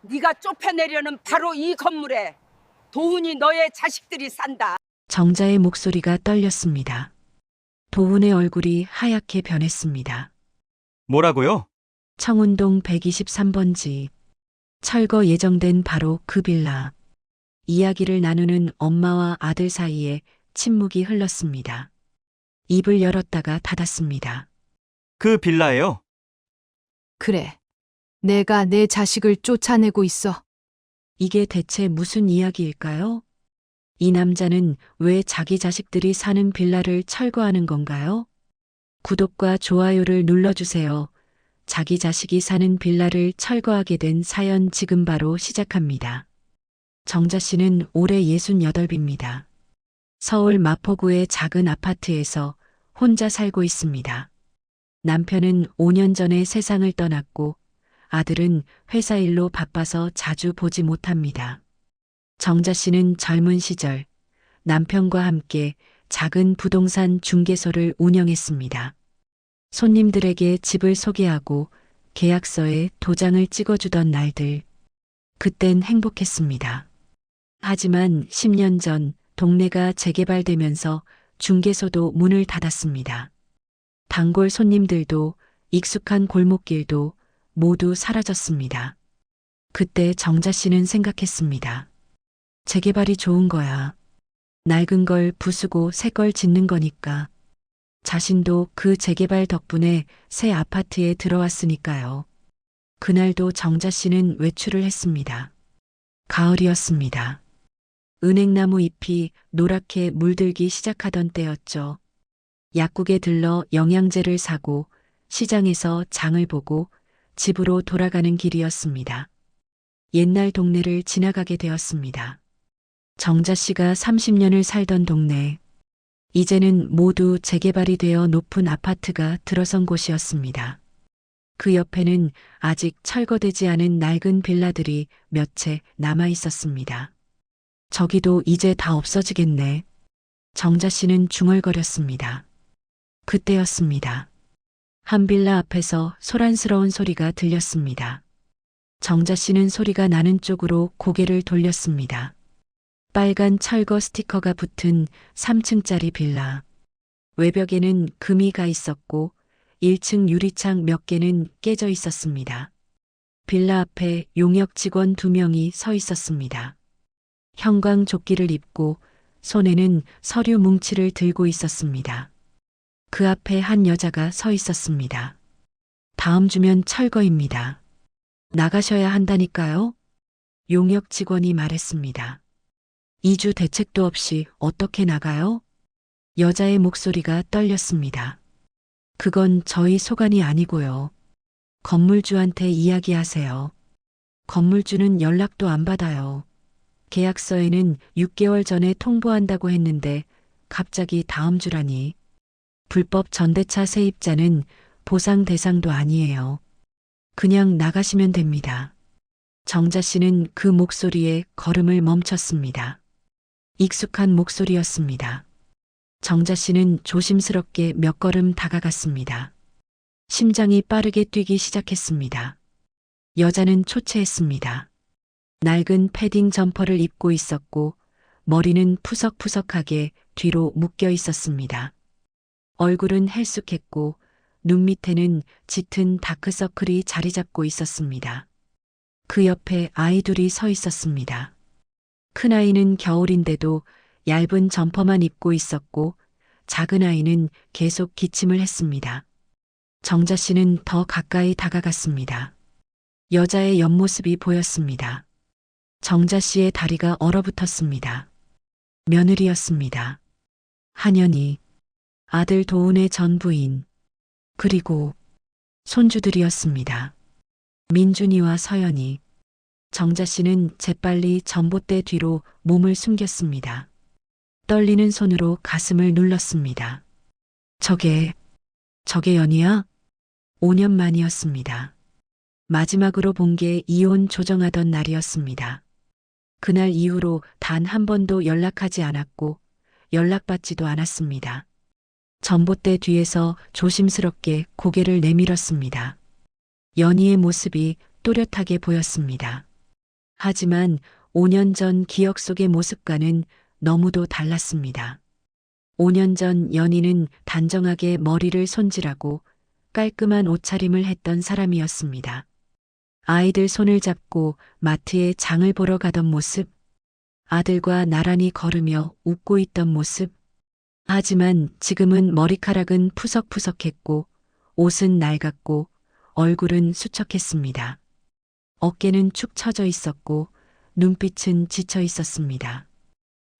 네가 좁혀내려는 바로 이 건물에 도훈이 너의 자식들이 산다. 정자의 목소리가 떨렸습니다. 도훈의 얼굴이 하얗게 변했습니다. 뭐라고요? 청운동 123번지. 철거 예정된 바로 그 빌라. 이야기를 나누는 엄마와 아들 사이에 침묵이 흘렀습니다. 입을 열었다가 닫았습니다. 그 빌라예요. 그래. 내가 내 자식을 쫓아내고 있어. 이게 대체 무슨 이야기일까요? 이 남자는 왜 자기 자식들이 사는 빌라를 철거하는 건가요? 구독과 좋아요를 눌러주세요. 자기 자식이 사는 빌라를 철거하게 된 사연 지금 바로 시작합니다. 정자 씨는 올해 68입니다. 서울 마포구의 작은 아파트에서 혼자 살고 있습니다. 남편은 5년 전에 세상을 떠났고 아들은 회사 일로 바빠서 자주 보지 못합니다. 정자 씨는 젊은 시절 남편과 함께 작은 부동산 중개소를 운영했습니다. 손님들에게 집을 소개하고 계약서에 도장을 찍어주던 날들. 그땐 행복했습니다. 하지만 10년 전 동네가 재개발되면서 중개소도 문을 닫았습니다. 단골 손님들도 익숙한 골목길도 모두 사라졌습니다. 그때 정자 씨는 생각했습니다. 재개발이 좋은 거야. 낡은 걸 부수고 새 걸 짓는 거니까. 자신도 그 재개발 덕분에 새 아파트에 들어왔으니까요. 그날도 정자 씨는 외출을 했습니다. 가을이었습니다. 은행나무 잎이 노랗게 물들기 시작하던 때였죠. 약국에 들러 영양제를 사고 시장에서 장을 보고 집으로 돌아가는 길이었습니다. 옛날 동네를 지나가게 되었습니다. 정자 씨가 30년을 살던 동네. 이제는 모두 재개발이 되어 높은 아파트가 들어선 곳이었습니다. 그 옆에는 아직 철거되지 않은 낡은 빌라들이 몇 채 남아 있었습니다. 저기도 이제 다 없어지겠네. 정자 씨는 중얼거렸습니다. 그때였습니다. 한 빌라 앞에서 소란스러운 소리가 들렸습니다. 정자 씨는 소리가 나는 쪽으로 고개를 돌렸습니다. 빨간 철거 스티커가 붙은 3층짜리 빌라. 외벽에는 금이 가 있었고 1층 유리창 몇 개는 깨져 있었습니다. 빌라 앞에 용역 직원 2명이 서 있었습니다. 형광 조끼를 입고 손에는 서류 뭉치를 들고 있었습니다. 그 앞에 한 여자가 서 있었습니다. 다음 주면 철거입니다. 나가셔야 한다니까요? 용역 직원이 말했습니다. 2주 대책도 없이 어떻게 나가요? 여자의 목소리가 떨렸습니다. 그건 저희 소관이 아니고요. 건물주한테 이야기하세요. 건물주는 연락도 안 받아요. 계약서에는 6개월 전에 통보한다고 했는데 갑자기 다음 주라니. 불법 전대차 세입자는 보상 대상도 아니에요. 그냥 나가시면 됩니다. 정자 씨는 그 목소리에 걸음을 멈췄습니다. 익숙한 목소리였습니다. 정자 씨는 조심스럽게 몇 걸음 다가갔습니다. 심장이 빠르게 뛰기 시작했습니다. 여자는 초췌했습니다. 낡은 패딩 점퍼를 입고 있었고 머리는 푸석푸석하게 뒤로 묶여 있었습니다. 얼굴은 헬쑥했고 눈 밑에는 짙은 다크서클이 자리 잡고 있었습니다. 그 옆에 아이 둘이 서 있었습니다. 큰아이는 겨울인데도 얇은 점퍼만 입고 있었고 작은 아이는 계속 기침을 했습니다. 정자 씨는 더 가까이 다가갔습니다. 여자의 옆모습이 보였습니다. 정자 씨의 다리가 얼어붙었습니다. 며느리였습니다. 한연이, 아들 도훈의 전 부인, 그리고 손주들이었습니다. 민준이와 서연이. 정자 씨는 재빨리 전봇대 뒤로 몸을 숨겼습니다. 떨리는 손으로 가슴을 눌렀습니다. 저게 연이야? 5년 만이었습니다. 마지막으로 본 게 이혼 조정하던 날이었습니다. 그날 이후로 단 한 번도 연락하지 않았고 연락받지도 않았습니다. 전봇대 뒤에서 조심스럽게 고개를 내밀었습니다. 연희의 모습이 또렷하게 보였습니다. 하지만 5년 전 기억 속의 모습과는 너무도 달랐습니다. 5년 전 연희는 단정하게 머리를 손질하고 깔끔한 옷차림을 했던 사람이었습니다. 아이들 손을 잡고 마트에 장을 보러 가던 모습, 아들과 나란히 걸으며 웃고 있던 모습. 하지만 지금은 머리카락은 푸석푸석했고 옷은 낡았고 얼굴은 수척했습니다. 어깨는 축 처져 있었고 눈빛은 지쳐 있었습니다.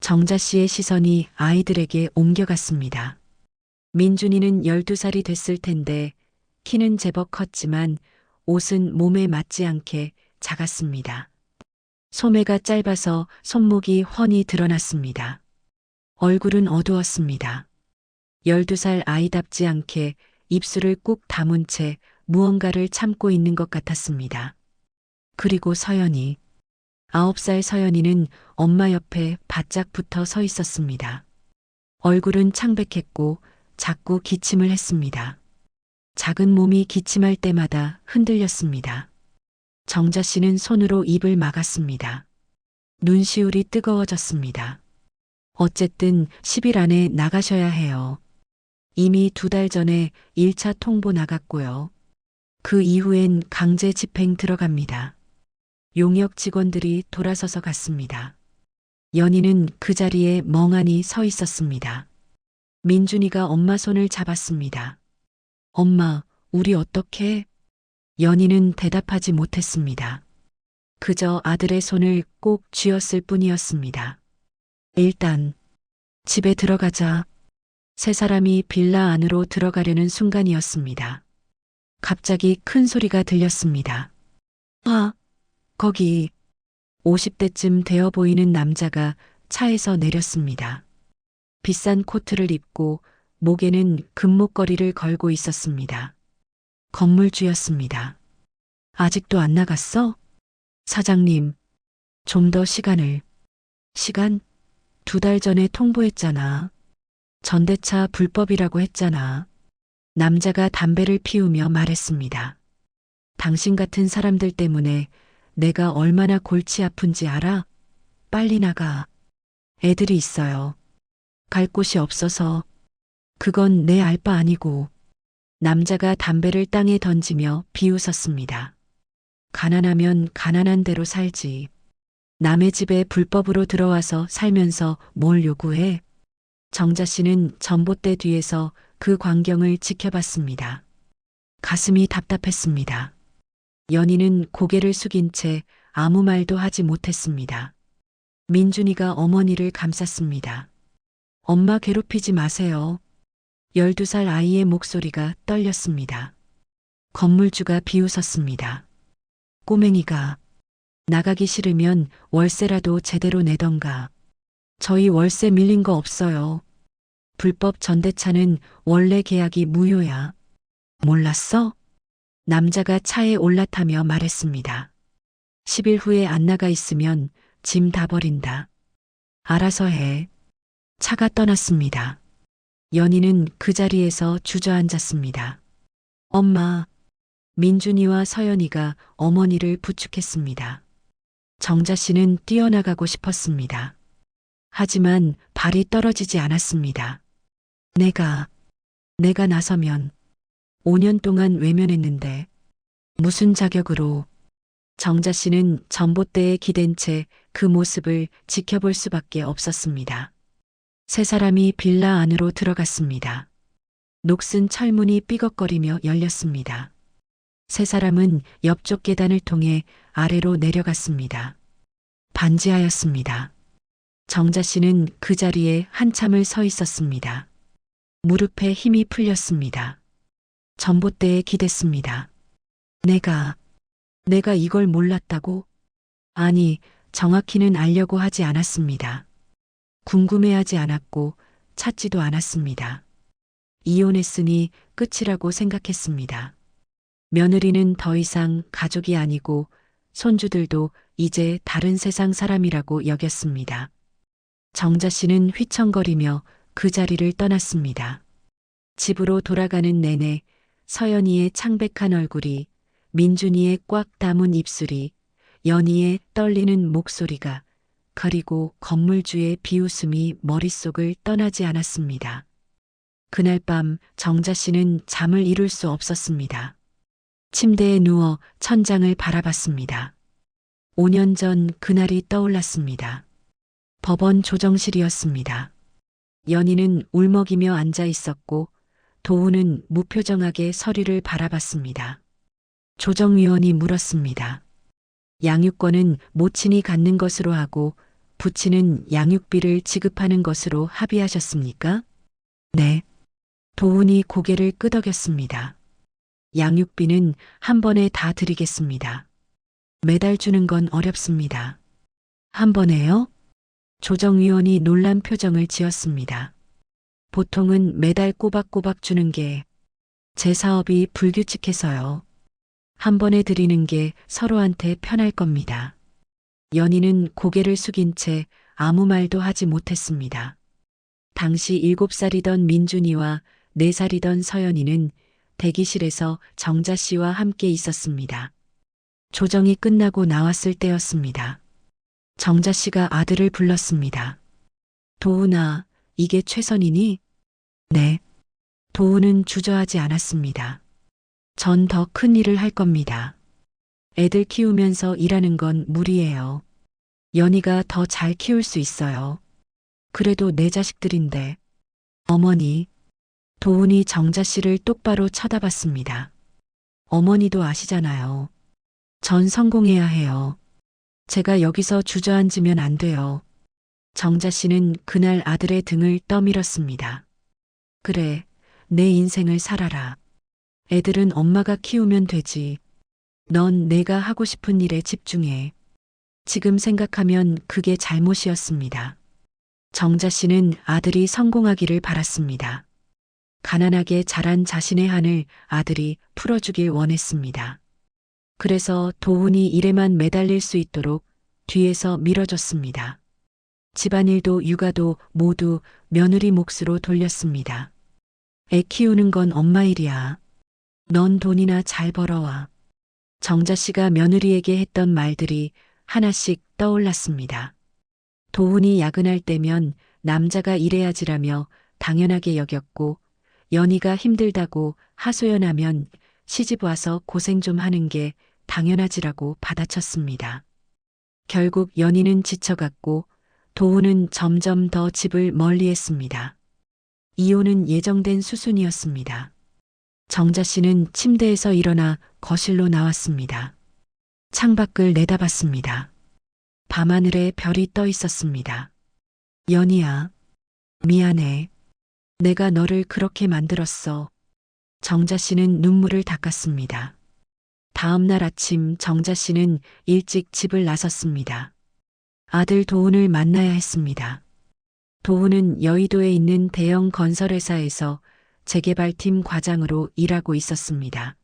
정자 씨의 시선이 아이들에게 옮겨갔습니다. 민준이는 12살이 됐을 텐데 키는 제법 컸지만 옷은 몸에 맞지 않게 작았습니다. 소매가 짧아서 손목이 훤히 드러났습니다. 얼굴은 어두웠습니다. 12살 아이답지 않게 입술을 꾹 다문 채 무언가를 참고 있는 것 같았습니다. 그리고 서연이, 9살 서연이는 엄마 옆에 바짝 붙어 서 있었습니다. 얼굴은 창백했고 자꾸 기침을 했습니다. 작은 몸이 기침할 때마다 흔들렸습니다. 정자 씨는 손으로 입을 막았습니다. 눈시울이 뜨거워졌습니다. 어쨌든 10일 안에 나가셔야 해요. 이미 2달 전에 1차 통보 나갔고요. 그 이후엔 강제 집행 들어갑니다. 용역 직원들이 돌아서서 갔습니다. 연희는 그 자리에 멍하니 서 있었습니다. 민준이가 엄마 손을 잡았습니다. 엄마, 우리 어떡해? 연희는 대답하지 못했습니다. 그저 아들의 손을 꼭 쥐었을 뿐이었습니다. 일단 집에 들어가자. 세 사람이 빌라 안으로 들어가려는 순간이었습니다. 갑자기 큰 소리가 들렸습니다. 아, 거기 50대쯤 되어 보이는 남자가 차에서 내렸습니다. 비싼 코트를 입고 목에는 금목걸이를 걸고 있었습니다. 건물주였습니다. 아직도 안 나갔어? 사장님, 좀 더 시간을. 시간? 2달 전에 통보했잖아. 전대차 불법이라고 했잖아. 남자가 담배를 피우며 말했습니다. 당신 같은 사람들 때문에 내가 얼마나 골치 아픈지 알아? 빨리 나가. 애들이 있어요. 갈 곳이 없어서. 그건 내 알 바 아니고. 남자가 담배를 땅에 던지며 비웃었습니다. 가난하면 가난한 대로 살지. 남의 집에 불법으로 들어와서 살면서 뭘 요구해? 정자 씨는 전봇대 뒤에서 그 광경을 지켜봤습니다. 가슴이 답답했습니다. 연희는 고개를 숙인 채 아무 말도 하지 못했습니다. 민준이가 어머니를 감쌌습니다. 엄마 괴롭히지 마세요. 12살 아이의 목소리가 떨렸습니다. 건물주가 비웃었습니다. 꼬맹이가 나가기 싫으면 월세라도 제대로 내던가. 저희 월세 밀린 거 없어요. 불법 전대차는 원래 계약이 무효야. 몰랐어? 남자가 차에 올라타며 말했습니다. 10일 후에 안 나가 있으면 짐 다 버린다. 알아서 해. 차가 떠났습니다. 연희는 그 자리에서 주저앉았습니다. 엄마, 민준이와 서연이가 어머니를 부축했습니다. 정자 씨는 뛰어나가고 싶었습니다. 하지만 발이 떨어지지 않았습니다. 내가 나서면 5년 동안 외면했는데 무슨 자격으로. 정자 씨는 전봇대에 기댄 채 그 모습을 지켜볼 수밖에 없었습니다. 세 사람이 빌라 안으로 들어갔습니다. 녹슨 철문이 삐걱거리며 열렸습니다. 세 사람은 옆쪽 계단을 통해 아래로 내려갔습니다. 반지하였습니다. 정자 씨는 그 자리에 한참을 서 있었습니다. 무릎에 힘이 풀렸습니다. 전봇대에 기댔습니다. 내가 이걸 몰랐다고? 아니, 정확히는 알려고 하지 않았습니다. 궁금해하지 않았고 찾지도 않았습니다. 이혼했으니 끝이라고 생각했습니다. 며느리는 더 이상 가족이 아니고 손주들도 이제 다른 세상 사람이라고 여겼습니다. 정자 씨는 휘청거리며 그 자리를 떠났습니다. 집으로 돌아가는 내내 서연이의 창백한 얼굴이, 민준이의 꽉 담은 입술이, 연희의 떨리는 목소리가 그리고 건물주의 비웃음이 머릿속을 떠나지 않았습니다. 그날 밤 정자 씨는 잠을 이룰 수 없었습니다. 침대에 누워 천장을 바라봤습니다. 5년 전 그날이 떠올랐습니다. 법원 조정실이었습니다. 연희는 울먹이며 앉아 있었고 도훈은 무표정하게 서류를 바라봤습니다. 조정위원이 물었습니다. 양육권은 모친이 갖는 것으로 하고 부친은 양육비를 지급하는 것으로 합의하셨습니까? 네. 도훈이 고개를 끄덕였습니다. 양육비는 한 번에 다 드리겠습니다. 매달 주는 건 어렵습니다. 한 번에요? 조정위원이 놀란 표정을 지었습니다. 보통은 매달 꼬박꼬박 주는 게 제 사업이 불규칙해서요. 한 번에 드리는 게 서로한테 편할 겁니다. 연희는 고개를 숙인 채 아무 말도 하지 못했습니다. 당시 7살이던 민준이와 4살이던 서연이는 대기실에서 정자 씨와 함께 있었습니다. 조정이 끝나고 나왔을 때였습니다. 정자 씨가 아들을 불렀습니다. 도훈아, 이게 최선이니? 네. 도훈은 주저하지 않았습니다. 전 더 큰 일을 할 겁니다. 애들 키우면서 일하는 건 무리예요. 연희가 더 잘 키울 수 있어요. 그래도 내 자식들인데. 어머니. 도훈이 정자 씨를 똑바로 쳐다봤습니다. 어머니도 아시잖아요. 전 성공해야 해요. 제가 여기서 주저앉으면 안 돼요. 정자 씨는 그날 아들의 등을 떠밀었습니다. 그래, 내 인생을 살아라. 애들은 엄마가 키우면 되지. 넌 내가 하고 싶은 일에 집중해. 지금 생각하면 그게 잘못이었습니다. 정자 씨는 아들이 성공하기를 바랐습니다. 가난하게 자란 자신의 한을 아들이 풀어주길 원했습니다. 그래서 도훈이 일에만 매달릴 수 있도록 뒤에서 밀어줬습니다. 집안일도 육아도 모두 며느리 몫으로 돌렸습니다. 애 키우는 건 엄마 일이야. 넌 돈이나 잘 벌어와. 정자 씨가 며느리에게 했던 말들이 하나씩 떠올랐습니다. 도훈이 야근할 때면 남자가 일해야지라며 당연하게 여겼고, 연희가 힘들다고 하소연하면 시집 와서 고생 좀 하는 게 당연하지라고 받아쳤습니다. 결국 연희는 지쳐갔고 도훈은 점점 더 집을 멀리했습니다. 이혼은 예정된 수순이었습니다. 정자 씨는 침대에서 일어나 거실로 나왔습니다. 창밖을 내다봤습니다. 밤하늘에 별이 떠 있었습니다. 연희야, 미안해. 내가 너를 그렇게 만들었어. 정자 씨는 눈물을 닦았습니다. 다음 날 아침 정자 씨는 일찍 집을 나섰습니다. 아들 도훈을 만나야 했습니다. 도훈은 여의도에 있는 대형 건설회사에서 재개발팀 과장으로 일하고 있었습니다.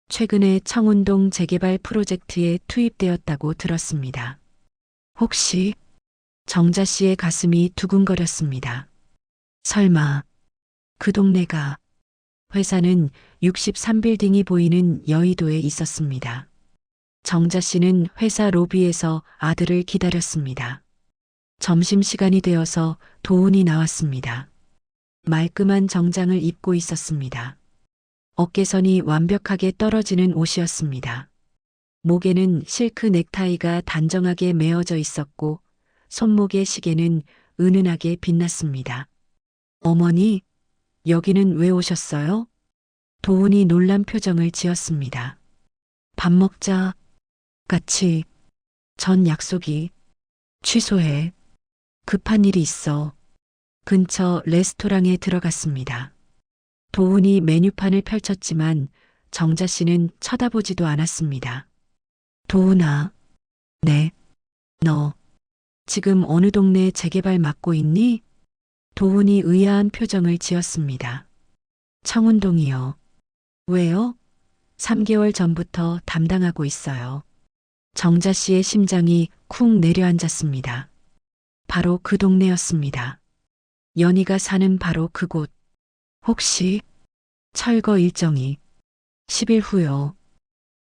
최근에 청운동 재개발 프로젝트에 투입되었다고 들었습니다. 혹시? 정자 씨의 가슴이 두근거렸습니다. 설마 그 동네가? 회사는 63빌딩이 보이는 여의도에 있었습니다. 정자 씨는 회사 로비에서 아들을 기다렸습니다. 점심시간이 되어서 도훈이 나왔습니다. 말끔한 정장을 입고 있었습니다. 어깨선이 완벽하게 떨어지는 옷이었습니다. 목에는 실크 넥타이가 단정하게 메어져 있었고 손목의 시계는 은은하게 빛났습니다. 어머니, 여기는 왜 오셨어요? 도훈이 놀란 표정을 지었습니다. 밥 먹자. 같이. 전 약속이. 취소해. 급한 일이 있어. 근처 레스토랑에 들어갔습니다. 도훈이 메뉴판을 펼쳤지만 정자 씨는 쳐다보지도 않았습니다. 도훈아. 네. 너 지금 어느 동네 재개발 맡고 있니? 도훈이 의아한 표정을 지었습니다. 청운동이요. 왜요? 3개월 전부터 담당하고 있어요. 정자 씨의 심장이 쿵 내려앉았습니다. 바로 그 동네였습니다. 연희가 사는 바로 그곳. 혹시 철거 일정이 10일 후요.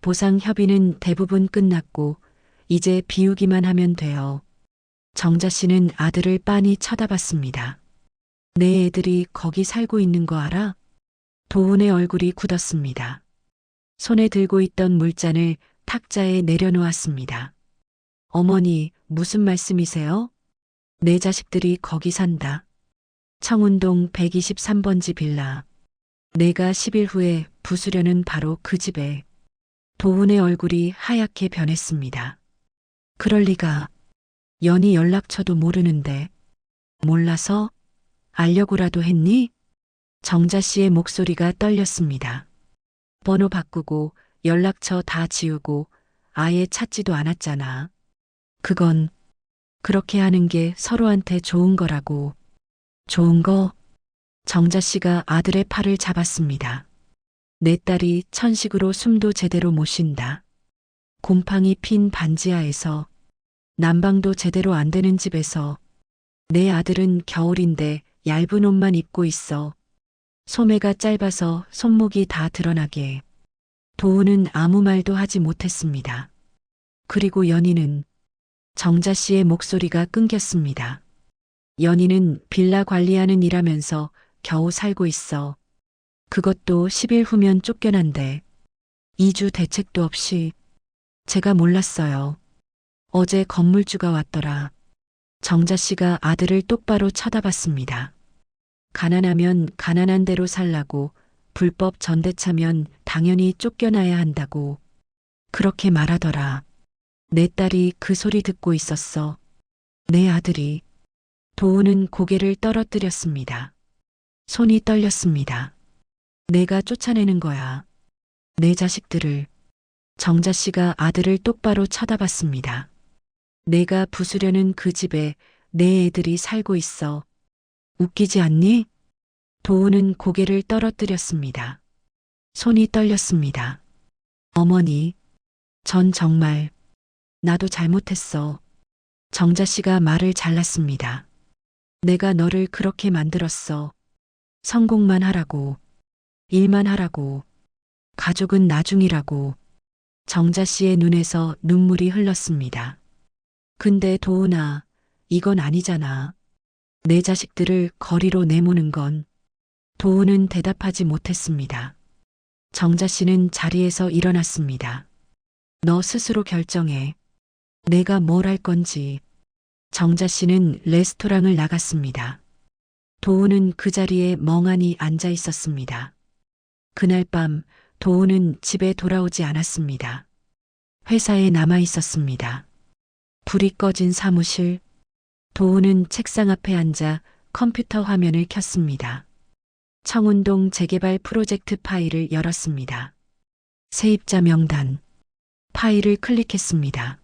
보상 협의는 대부분 끝났고 이제 비우기만 하면 돼요. 정자 씨는 아들을 빤히 쳐다봤습니다. 내 애들이 거기 살고 있는 거 알아? 도훈의 얼굴이 굳었습니다. 손에 들고 있던 물잔을 탁자에 내려놓았습니다. 어머니, 무슨 말씀이세요? 내 자식들이 거기 산다. 청운동 123번지 빌라. 내가 10일 후에 부수려는 바로 그 집에. 도훈의 얼굴이 하얗게 변했습니다. 그럴 리가. 연희 연락처도 모르는데. 몰라서? 알려고라도 했니? 정자 씨의 목소리가 떨렸습니다. 번호 바꾸고 연락처 다 지우고 아예 찾지도 않았잖아. 그건 그렇게 하는 게 서로한테 좋은 거라고. 좋은 거? 정자 씨가 아들의 팔을 잡았습니다. 내 딸이 천식으로 숨도 제대로 못 쉰다. 곰팡이 핀 반지하에서 난방도 제대로 안 되는 집에서 내 아들은 겨울인데 얇은 옷만 입고 있어. 소매가 짧아서 손목이 다 드러나게. 도훈은 아무 말도 하지 못했습니다. 그리고 연희는 정자 씨의 목소리가 끊겼습니다. 연희는 빌라 관리하는 일하면서 겨우 살고 있어. 그것도 10일 후면 쫓겨난대. 2주 대책도 없이. 제가 몰랐어요. 어제 건물주가 왔더라. 정자 씨가 아들을 똑바로 쳐다봤습니다. 가난하면 가난한 대로 살라고, 불법 전대차면 당연히 쫓겨나야 한다고. 그렇게 말하더라. 내 딸이 그 소리 듣고 있었어. 내 아들이. 도훈은 고개를 떨어뜨렸습니다. 손이 떨렸습니다. 내가 쫓아내는 거야. 내 자식들을. 정자 씨가 아들을 똑바로 쳐다봤습니다. 내가 부수려는 그 집에 내 애들이 살고 있어. 웃기지 않니? 도훈은 고개를 떨어뜨렸습니다. 손이 떨렸습니다. 어머니, 전 정말 나도 잘못했어. 정자 씨가 말을 잘랐습니다. 내가 너를 그렇게 만들었어. 성공만 하라고. 일만 하라고. 가족은 나중이라고. 정자 씨의 눈에서 눈물이 흘렀습니다. 근데 도훈아, 이건 아니잖아. 내 자식들을 거리로 내모는 건. 도훈은 대답하지 못했습니다. 정자 씨는 자리에서 일어났습니다. 너 스스로 결정해. 내가 뭘 할 건지. 정자 씨는 레스토랑을 나갔습니다. 도훈은 그 자리에 멍하니 앉아 있었습니다. 그날 밤 도훈은 집에 돌아오지 않았습니다. 회사에 남아 있었습니다. 불이 꺼진 사무실. 도훈은 책상 앞에 앉아 컴퓨터 화면을 켰습니다. 청운동 재개발 프로젝트 파일을 열었습니다. 세입자 명단. 파일을 클릭했습니다.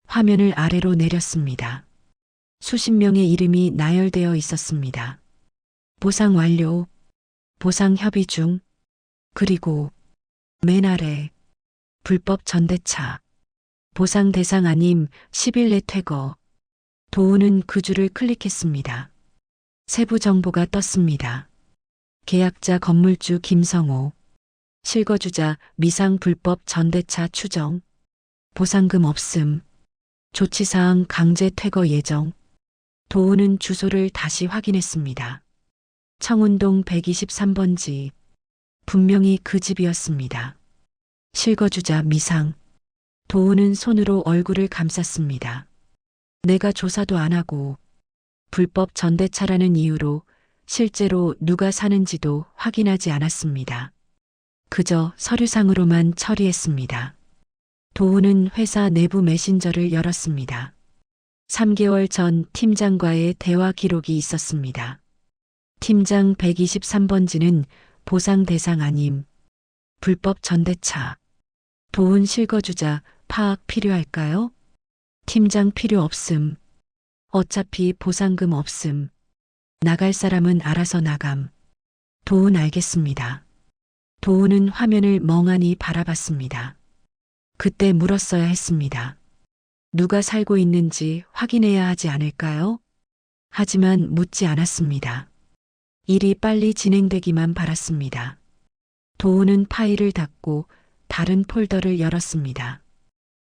화면을 아래로 내렸습니다. 수십 명의 이름이 나열되어 있었습니다. 보상 완료. 보상 협의 중. 그리고 맨 아래 불법 전대차. 보상 대상 아님 10일 내 퇴거. 도훈은 그 줄을 클릭했습니다. 세부 정보가 떴습니다. 계약자 건물주 김성호. 실거주자 미상 불법 전대차 추정. 보상금 없음. 조치사항 강제 퇴거 예정. 도훈은 주소를 다시 확인했습니다. 청운동 123번지. 분명히 그 집이었습니다. 실거주자 미상. 도훈은 손으로 얼굴을 감쌌습니다. 내가 조사도 안 하고 불법 전대차라는 이유로 실제로 누가 사는지도 확인하지 않았습니다. 그저 서류상으로만 처리했습니다. 도훈은 회사 내부 메신저를 열었습니다. 3개월 전 팀장과의 대화 기록이 있었습니다. 팀장 123번지는 보상 대상 아님. 불법 전대차. 도훈 실거주자 파악 필요할까요? 팀장 필요 없음. 어차피 보상금 없음. 나갈 사람은 알아서 나감. 도훈 알겠습니다. 도훈은 화면을 멍하니 바라봤습니다. 그때 물었어야 했습니다. 누가 살고 있는지 확인해야 하지 않을까요? 하지만 묻지 않았습니다. 일이 빨리 진행되기만 바랐습니다. 도훈은 파일을 닫고 다른 폴더를 열었습니다.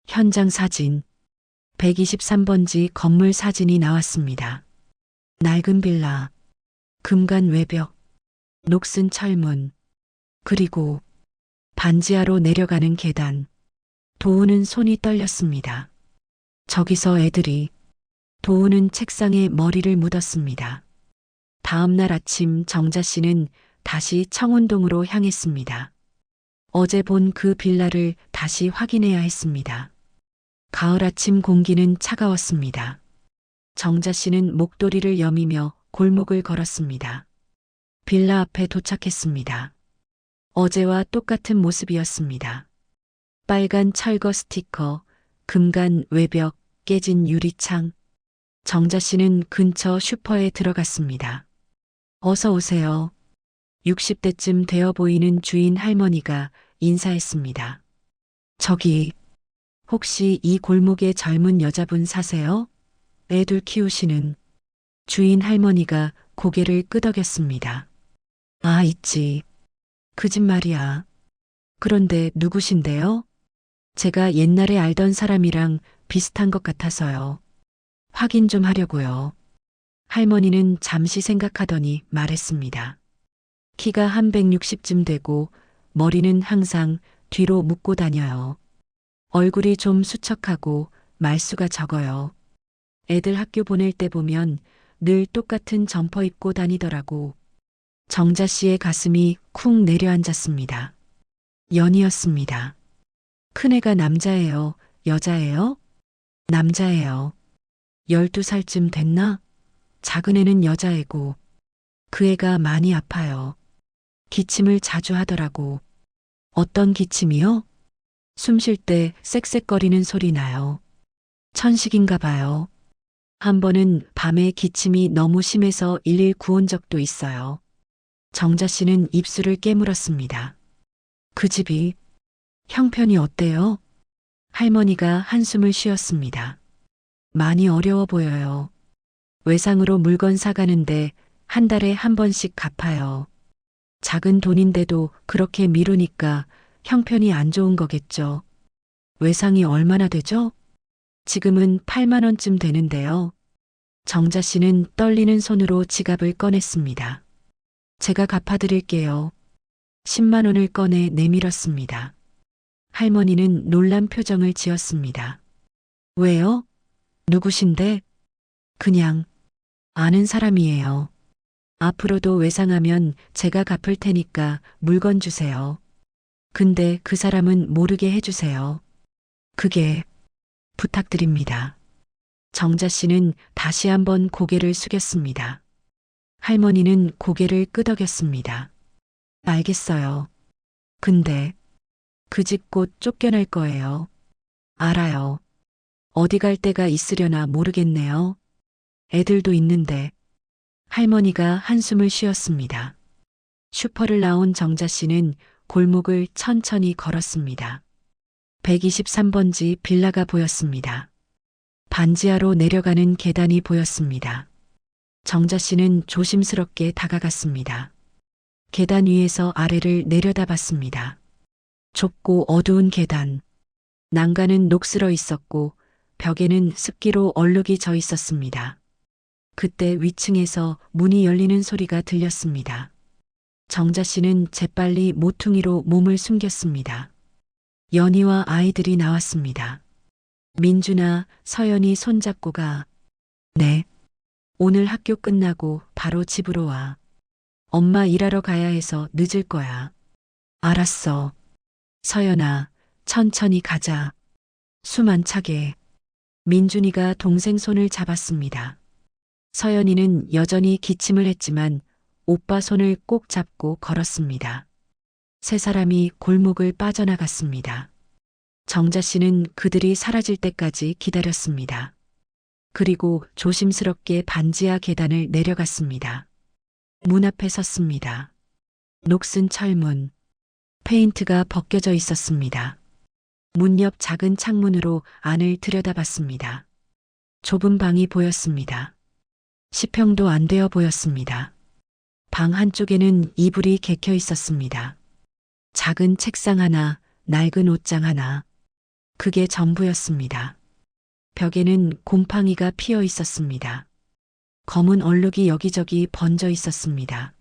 현장 사진. 123번지 건물 사진이 나왔습니다. 낡은 빌라, 금간 외벽, 녹슨 철문, 그리고 반지하로 내려가는 계단. 도우는 손이 떨렸습니다. 저기서 애들이. 도우는 책상에 머리를 묻었습니다. 다음 날 아침 정자 씨는 다시 청운동으로 향했습니다. 어제 본 그 빌라를 다시 확인해야 했습니다. 가을 아침 공기는 차가웠습니다. 정자 씨는 목도리를 여미며 골목을 걸었습니다. 빌라 앞에 도착했습니다. 어제와 똑같은 모습이었습니다. 빨간 철거 스티커, 금간 외벽, 깨진 유리창. 정자 씨는 근처 슈퍼에 들어갔습니다. 어서 오세요. 60대쯤 되어 보이는 주인 할머니가 인사했습니다. 저기, 혹시 이 골목에 젊은 여자분 사세요? 애들 키우시는. 주인 할머니가 고개를 끄덕였습니다. 아, 있지. 그 집 말이야. 그런데 누구신데요? 제가 옛날에 알던 사람이랑 비슷한 것 같아서요. 확인 좀 하려고요. 할머니는 잠시 생각하더니 말했습니다. 키가 한 160쯤 되고 머리는 항상 뒤로 묶고 다녀요. 얼굴이 좀 수척하고 말수가 적어요. 애들 학교 보낼 때 보면 늘 똑같은 점퍼 입고 다니더라고. 정자 씨의 가슴이 쿵 내려앉았습니다. 연이었습니다. 큰애가 남자예요? 여자예요? 남자예요. 12살쯤 됐나? 작은애는 여자애고. 그 애가 많이 아파요. 기침을 자주 하더라고. 어떤 기침이요? 숨 쉴 때 쌕쌕거리는 소리 나요. 천식인가 봐요. 한 번은 밤에 기침이 너무 심해서 119 온 적도 있어요. 정자 씨는 입술을 깨물었습니다. 그 집이 형편이 어때요? 할머니가 한숨을 쉬었습니다. 많이 어려워 보여요. 외상으로 물건 사가는데 한 달에 한 번씩 갚아요. 작은 돈인데도 그렇게 미루니까 형편이 안 좋은 거겠죠. 외상이 얼마나 되죠? 지금은 8만 원쯤 되는데요. 정자 씨는 떨리는 손으로 지갑을 꺼냈습니다. 제가 갚아드릴게요. 10만 원을 꺼내 내밀었습니다. 할머니는 놀란 표정을 지었습니다. 왜요? 누구신데? 그냥 아는 사람이에요. 앞으로도 외상하면 제가 갚을 테니까 물건 주세요. 근데 그 사람은 모르게 해주세요. 그게 부탁드립니다. 정자 씨는 다시 한번 고개를 숙였습니다. 할머니는 고개를 끄덕였습니다. 알겠어요. 근데 그 집 곧 쫓겨날 거예요. 알아요. 어디 갈 데가 있으려나 모르겠네요. 애들도 있는데. 할머니가 한숨을 쉬었습니다. 슈퍼를 나온 정자 씨는 골목을 천천히 걸었습니다. 123번지 빌라가 보였습니다. 반지하로 내려가는 계단이 보였습니다. 정자 씨는 조심스럽게 다가갔습니다. 계단 위에서 아래를 내려다봤습니다. 좁고 어두운 계단. 난간은 녹슬어 있었고 벽에는 습기로 얼룩이 져 있었습니다. 그때 위층에서 문이 열리는 소리가 들렸습니다. 정자 씨는 재빨리 모퉁이로 몸을 숨겼습니다. 연희와 아이들이 나왔습니다. 민주나 서연이 손잡고 가. 네. 오늘 학교 끝나고 바로 집으로 와. 엄마 일하러 가야 해서 늦을 거야. 알았어. 서연아, 천천히 가자. 숨 안 차게. 민준이가 동생 손을 잡았습니다. 서연이는 여전히 기침을 했지만 오빠 손을 꼭 잡고 걸었습니다. 세 사람이 골목을 빠져나갔습니다. 정자 씨는 그들이 사라질 때까지 기다렸습니다. 그리고 조심스럽게 반지하 계단을 내려갔습니다. 문 앞에 섰습니다. 녹슨 철문. 페인트가 벗겨져 있었습니다. 문 옆 작은 창문으로 안을 들여다봤습니다. 좁은 방이 보였습니다. 10평도 안 되어 보였습니다. 방 한쪽에는 이불이 개켜 있었습니다. 작은 책상 하나, 낡은 옷장 하나. 그게 전부였습니다. 벽에는 곰팡이가 피어 있었습니다. 검은 얼룩이 여기저기 번져 있었습니다.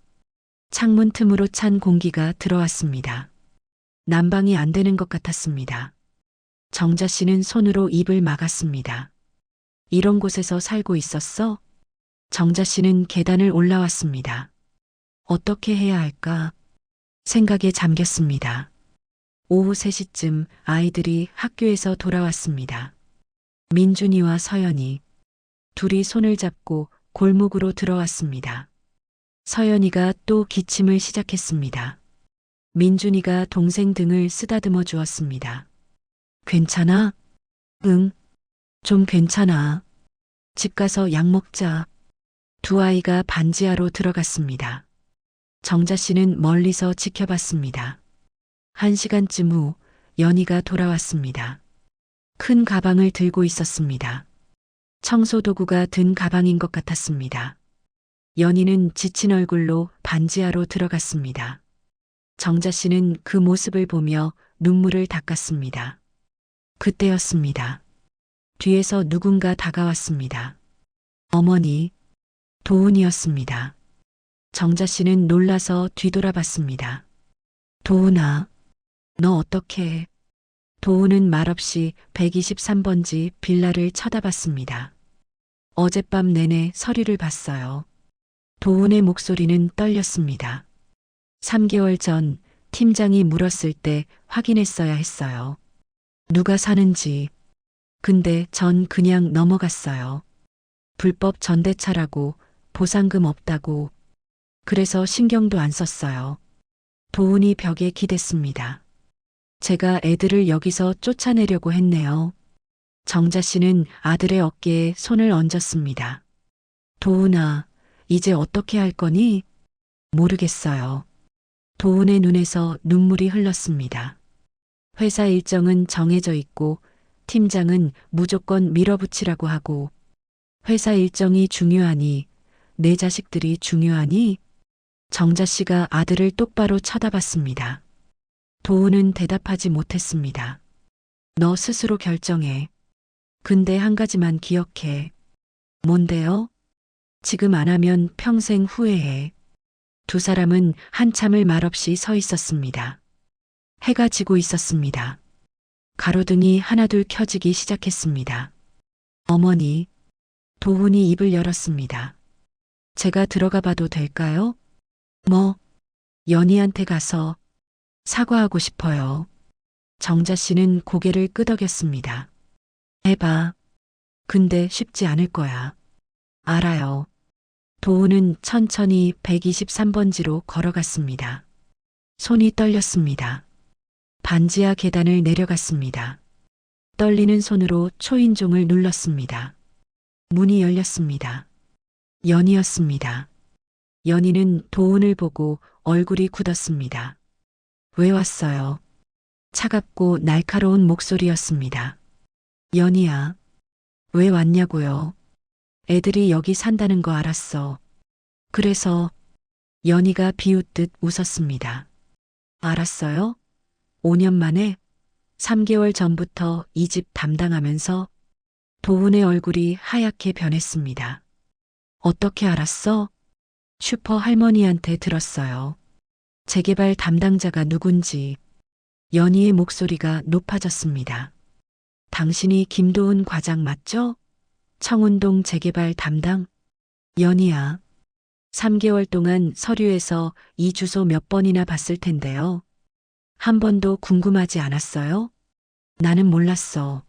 창문 틈으로 찬 공기가 들어왔습니다. 난방이 안 되는 것 같았습니다. 정자 씨는 손으로 입을 막았습니다. 이런 곳에서 살고 있었어? 정자 씨는 계단을 올라왔습니다. 어떻게 해야 할까? 생각에 잠겼습니다. 오후 3시쯤 아이들이 학교에서 돌아왔습니다. 민준이와 서연이 둘이 손을 잡고 골목으로 들어왔습니다. 서연이가 또 기침을 시작했습니다. 민준이가 동생 등을 쓰다듬어 주었습니다. 괜찮아? 응, 좀 괜찮아. 집 가서 약 먹자. 두 아이가 반지하로 들어갔습니다. 정자 씨는 멀리서 지켜봤습니다. 1시간쯤 후 연희가 돌아왔습니다. 큰 가방을 들고 있었습니다. 청소도구가 든 가방인 것 같았습니다. 연희는 지친 얼굴로 반지하로 들어갔습니다. 정자 씨는 그 모습을 보며 눈물을 닦았습니다. 그때였습니다. 뒤에서 누군가 다가왔습니다. 어머니, 도훈이었습니다. 정자 씨는 놀라서 뒤돌아봤습니다. 도훈아, 너 어떡해? 도훈은 말없이 123번지 빌라를 쳐다봤습니다. 어젯밤 내내 서류를 봤어요. 도훈의 목소리는 떨렸습니다. 3개월 전 팀장이 물었을 때 확인했어야 했어요. 누가 사는지. 근데 전 그냥 넘어갔어요. 불법 전대차라고, 보상금 없다고. 그래서 신경도 안 썼어요. 도훈이 벽에 기댔습니다. 제가 애들을 여기서 쫓아내려고 했네요. 정자 씨는 아들의 어깨에 손을 얹었습니다. 도훈아, 이제 어떻게 할 거니? 모르겠어요. 도훈의 눈에서 눈물이 흘렀습니다. 회사 일정은 정해져 있고 팀장은 무조건 밀어붙이라고 하고 회사 일정이 중요하니 내 자식들이 중요하니? 정자 씨가 아들을 똑바로 쳐다봤습니다. 도훈은 대답하지 못했습니다. 너 스스로 결정해. 근데 한 가지만 기억해. 뭔데요? 지금 안 하면 평생 후회해. 두 사람은 한참을 말없이 서 있었습니다. 해가 지고 있었습니다. 가로등이 하나둘 켜지기 시작했습니다. 어머니, 도훈이 입을 열었습니다. 제가 들어가 봐도 될까요? 뭐, 연희한테 가서 사과하고 싶어요. 정자 씨는 고개를 끄덕였습니다. 해봐. 근데 쉽지 않을 거야. 알아요. 도훈은 천천히 123번지로 걸어갔습니다. 손이 떨렸습니다. 반지하 계단을 내려갔습니다. 떨리는 손으로 초인종을 눌렀습니다. 문이 열렸습니다. 연희였습니다. 연희는 도훈을 보고 얼굴이 굳었습니다. 왜 왔어요? 차갑고 날카로운 목소리였습니다. 연희야, 왜 왔냐고요? 애들이 여기 산다는 거 알았어. 그래서 연희가 비웃듯 웃었습니다. 알았어요? 5년 만에 3개월 전부터 이 집 담당하면서 도훈의 얼굴이 하얗게 변했습니다. 어떻게 알았어? 슈퍼 할머니한테 들었어요. 재개발 담당자가 누군지. 연희의 목소리가 높아졌습니다. 당신이 김도훈 과장 맞죠? 청운동 재개발 담당? 연희야. 3개월 동안 서류에서 이 주소 몇 번이나 봤을 텐데요. 한 번도 궁금하지 않았어요? 나는 몰랐어.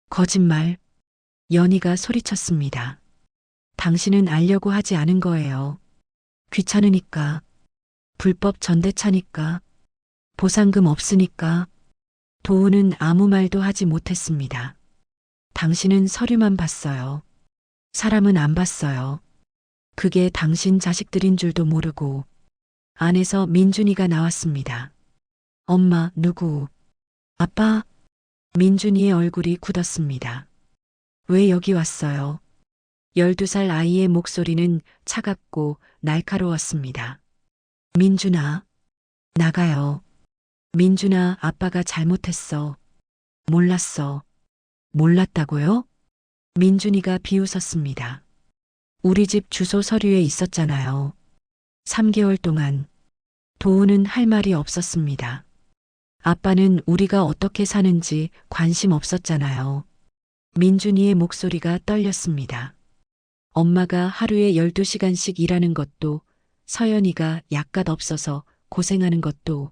거짓말. 연희가 소리쳤습니다. 당신은 알려고 하지 않은 거예요. 귀찮으니까. 불법 전대차니까. 보상금 없으니까. 도훈은 아무 말도 하지 못했습니다. 당신은 서류만 봤어요. 사람은 안 봤어요. 그게 당신 자식들인 줄도 모르고. 안에서 민준이가 나왔습니다. 엄마, 누구? 아빠? 민준이의 얼굴이 굳었습니다. 왜 여기 왔어요? 12살 아이의 목소리는 차갑고 날카로웠습니다. 민준아, 나가요. 민준아, 아빠가 잘못했어. 몰랐어. 몰랐다고요? 민준이가 비웃었습니다. 우리 집 주소 서류에 있었잖아요. 3개월 동안 도우는 할 말이 없었습니다. 아빠는 우리가 어떻게 사는지 관심 없었잖아요. 민준이의 목소리가 떨렸습니다. 엄마가 하루에 12시간씩 일하는 것도, 서연이가 약간 없어서 고생하는 것도.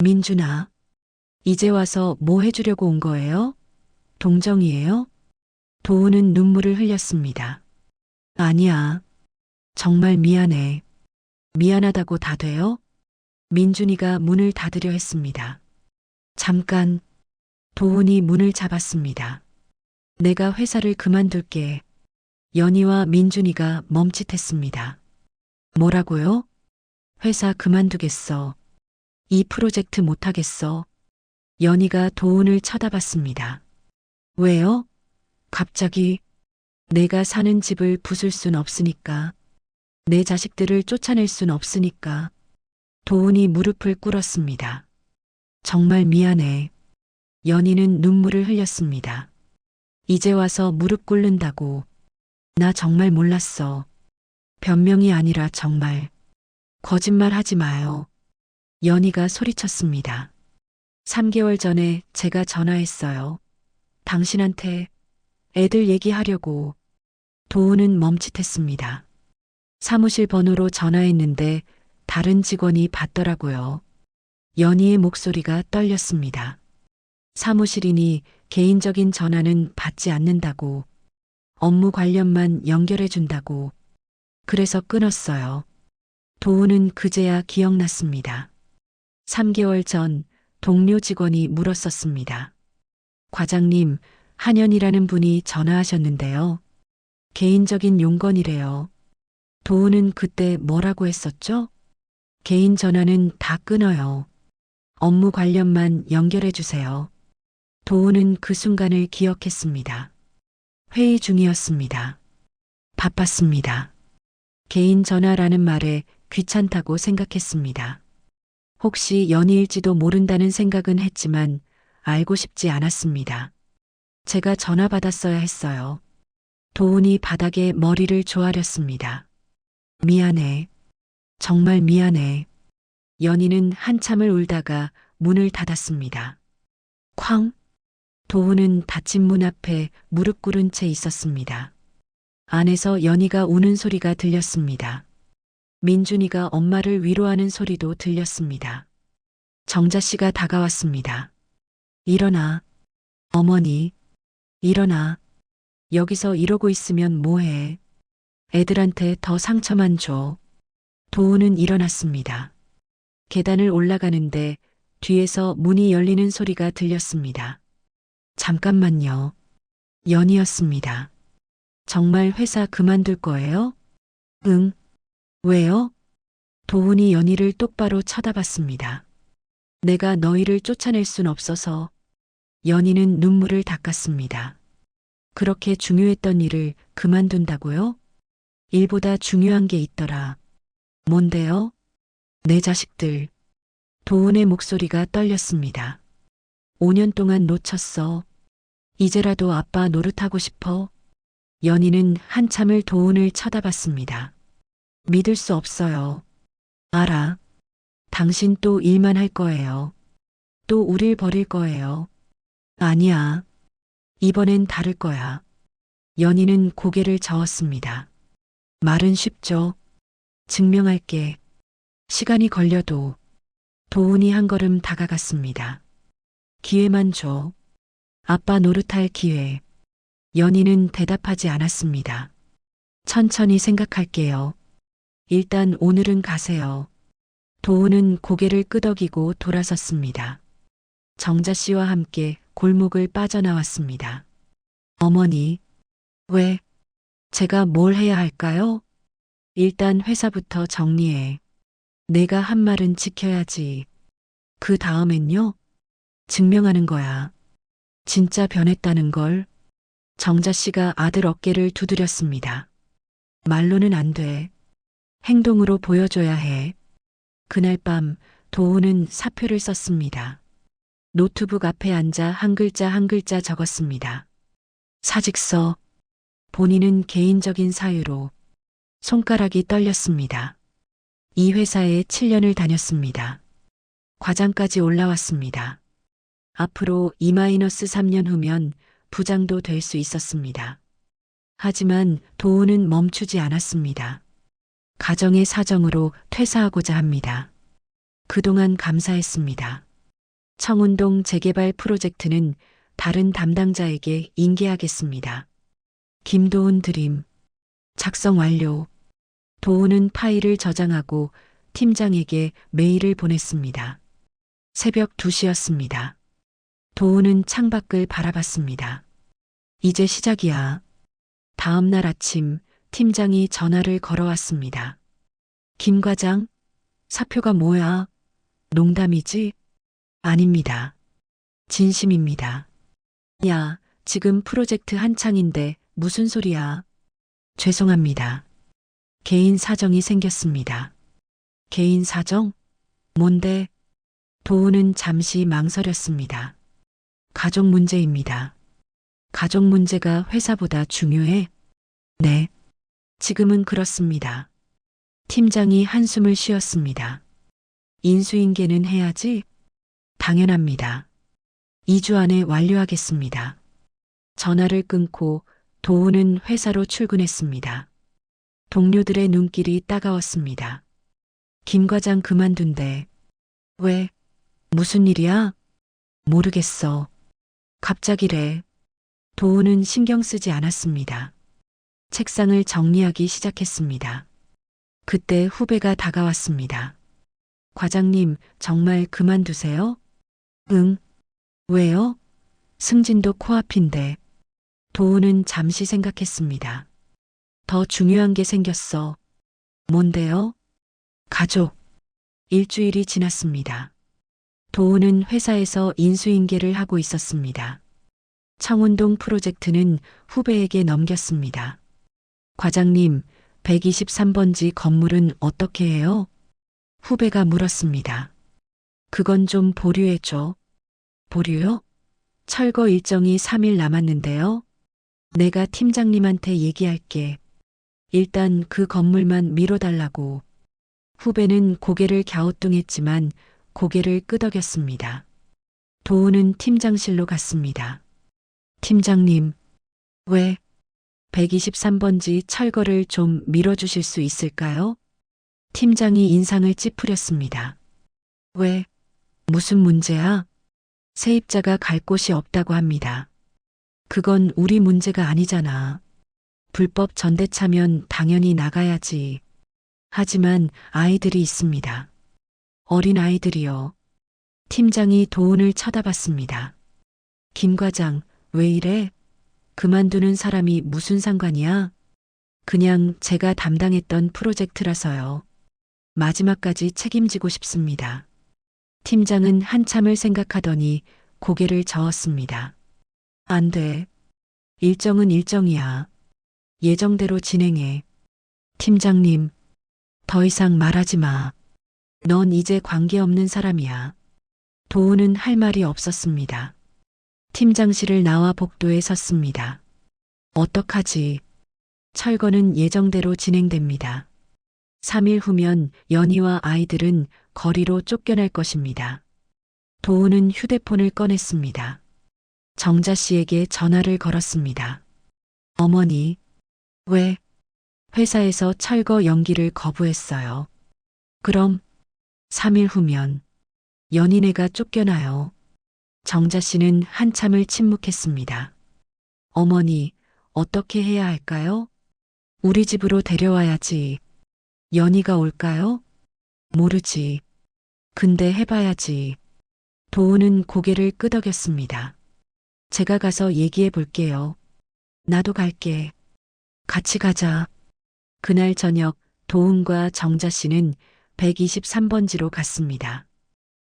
민준아, 이제 와서 뭐 해주려고 온 거예요? 동정이에요? 도우는 눈물을 흘렸습니다. 아니야. 정말 미안해. 미안하다고 다 돼요? 민준이가 문을 닫으려 했습니다. 잠깐. 도훈이 문을 잡았습니다. 내가 회사를 그만둘게. 연희와 민준이가 멈칫했습니다. 뭐라고요? 회사 그만두겠어. 이 프로젝트 못하겠어. 연희가 도훈을 쳐다봤습니다. 왜요? 갑자기. 내가 사는 집을 부술 순 없으니까. 내 자식들을 쫓아낼 순 없으니까. 도훈이 무릎을 꿇었습니다. 정말 미안해. 연희는 눈물을 흘렸습니다. 이제 와서 무릎 꿇는다고. 나 정말 몰랐어. 변명이 아니라 정말. 거짓말 하지 마요. 연희가 소리쳤습니다. 3개월 전에 제가 전화했어요. 당신한테 애들 얘기하려고. 도우는 멈칫했습니다. 사무실 번호로 전화했는데 다른 직원이 받더라고요. 연희의 목소리가 떨렸습니다. 사무실이니 개인적인 전화는 받지 않는다고. 업무 관련만 연결해 준다고. 그래서 끊었어요. 도우는 그제야 기억났습니다. 3개월 전 동료 직원이 물었었습니다. 과장님, 한연이라는 분이 전화하셨는데요. 개인적인 용건이래요. 도우는 그때 뭐라고 했었죠? 개인 전화는 다 끊어요. 업무 관련만 연결해 주세요. 도우는 그 순간을 기억했습니다. 회의 중이었습니다. 바빴습니다. 개인 전화라는 말에 귀찮다고 생각했습니다. 혹시 연희일지도 모른다는 생각은 했지만 알고 싶지 않았습니다. 제가 전화 받았어야 했어요. 도훈이 바닥에 머리를 조아렸습니다. 미안해. 정말 미안해. 연희는 한참을 울다가 문을 닫았습니다. 쾅! 도훈은 닫힌 문 앞에 무릎 꿇은 채 있었습니다. 안에서 연희가 우는 소리가 들렸습니다. 민준이가 엄마를 위로하는 소리도 들렸습니다. 정자 씨가 다가왔습니다. 일어나. 어머니. 일어나. 여기서 이러고 있으면 뭐해. 애들한테 더 상처만 줘. 도우는 일어났습니다. 계단을 올라가는데 뒤에서 문이 열리는 소리가 들렸습니다. 잠깐만요. 연희였습니다. 정말 회사 그만둘 거예요? 응. 왜요? 도훈이 연희를 똑바로 쳐다봤습니다. 내가 너희를 쫓아낼 순 없어서. 연희는 눈물을 닦았습니다. 그렇게 중요했던 일을 그만둔다고요? 일보다 중요한 게 있더라. 뭔데요? 내 자식들. 도훈의 목소리가 떨렸습니다. 5년 동안 놓쳤어. 이제라도 아빠 노릇하고 싶어. 연희는 한참을 도훈을 쳐다봤습니다. 믿을 수 없어요. 알아. 당신 또 일만 할 거예요. 또 우릴 버릴 거예요. 아니야. 이번엔 다를 거야. 연희는 고개를 저었습니다. 말은 쉽죠. 증명할게. 시간이 걸려도. 도훈이 한 걸음 다가갔습니다. 기회만 줘. 아빠 노릇할 기회. 연희는 대답하지 않았습니다. 천천히 생각할게요. 일단 오늘은 가세요. 도훈은 고개를 끄덕이고 돌아섰습니다. 정자 씨와 함께 골목을 빠져나왔습니다. 어머니, 왜? 제가 뭘 해야 할까요? 일단 회사부터 정리해. 내가 한 말은 지켜야지. 그 다음엔요? 증명하는 거야. 진짜 변했다는 걸. 정자 씨가 아들 어깨를 두드렸습니다. 말로는 안 돼. 행동으로 보여줘야 해. 그날 밤 도훈은 사표를 썼습니다. 노트북 앞에 앉아 한 글자 한 글자 적었습니다. 사직서. 본인은 개인적인 사유로 손가락이 떨렸습니다. 이 회사에 7년을 다녔습니다. 과장까지 올라왔습니다. 앞으로 2-3년 후면 부장도 될 수 있었습니다. 하지만 도훈은 멈추지 않았습니다. 가정의 사정으로 퇴사하고자 합니다. 그동안 감사했습니다. 청운동 재개발 프로젝트는 다른 담당자에게 인계하겠습니다. 김도훈 드림. 작성 완료. 도훈은 파일을 저장하고 팀장에게 메일을 보냈습니다. 새벽 2시였습니다. 도훈은 창밖을 바라봤습니다. 이제 시작이야. 다음 날 아침 팀장이 전화를 걸어왔습니다. 김 과장, 사표가 뭐야? 농담이지? 아닙니다. 진심입니다. 야, 지금 프로젝트 한창인데 무슨 소리야? 죄송합니다. 개인 사정이 생겼습니다. 개인 사정? 뭔데? 도훈은 잠시 망설였습니다. 가족 문제입니다. 가족 문제가 회사보다 중요해? 네. 지금은 그렇습니다. 팀장이 한숨을 쉬었습니다. 인수인계는 해야지? 당연합니다. 2주 안에 완료하겠습니다. 전화를 끊고 도훈은 회사로 출근했습니다. 동료들의 눈길이 따가웠습니다. 김 과장 그만둔대. 왜? 무슨 일이야? 모르겠어. 갑자기래. 도훈은 신경 쓰지 않았습니다. 책상을 정리하기 시작했습니다. 그때 후배가 다가왔습니다. 과장님, 정말 그만두세요? 응. 왜요? 승진도 코앞인데. 도훈은 잠시 생각했습니다. 더 중요한 게 생겼어. 뭔데요? 가족. 일주일이 지났습니다. 도훈은 회사에서 인수인계를 하고 있었습니다. 청운동 프로젝트는 후배에게 넘겼습니다. 과장님, 123번지 건물은 어떻게 해요? 후배가 물었습니다. 그건 좀 보류해줘. 보류요? 철거 일정이 3일 남았는데요. 내가 팀장님한테 얘기할게. 일단 그 건물만 미뤄달라고. 후배는 고개를 갸우뚱했지만 고개를 끄덕였습니다. 도훈은 팀장실로 갔습니다. 팀장님, 왜? 123번지 철거를 좀 미뤄주실 수 있을까요? 팀장이 인상을 찌푸렸습니다. 왜? 무슨 문제야? 세입자가 갈 곳이 없다고 합니다. 그건 우리 문제가 아니잖아. 불법 전대차면 당연히 나가야지. 하지만 아이들이 있습니다. 어린 아이들이요. 팀장이 도훈을 쳐다봤습니다. 김 과장, 왜 이래? 그만두는 사람이 무슨 상관이야? 그냥 제가 담당했던 프로젝트라서요. 마지막까지 책임지고 싶습니다. 팀장은 한참을 생각하더니 고개를 저었습니다. 안 돼. 일정은 일정이야. 예정대로 진행해. 팀장님, 더 이상 말하지 마. 넌 이제 관계없는 사람이야. 도훈은 할 말이 없었습니다. 팀장실을 나와 복도에 섰습니다. 어떡하지? 철거는 예정대로 진행됩니다. 3일 후면 연희와 아이들은 거리로 쫓겨날 것입니다. 도훈은 휴대폰을 꺼냈습니다. 정자 씨에게 전화를 걸었습니다. 어머니, 왜? 회사에서 철거 연기를 거부했어요. 그럼 3일 후면 연희네가 쫓겨나요. 정자 씨는 한참을 침묵했습니다. 어머니, 어떻게 해야 할까요? 우리 집으로 데려와야지. 연희가 올까요? 모르지. 근데 해봐야지. 도훈은 고개를 끄덕였습니다. 제가 가서 얘기해 볼게요. 나도 갈게. 같이 가자. 그날 저녁 도훈과 정자 씨는 123번지로 갔습니다.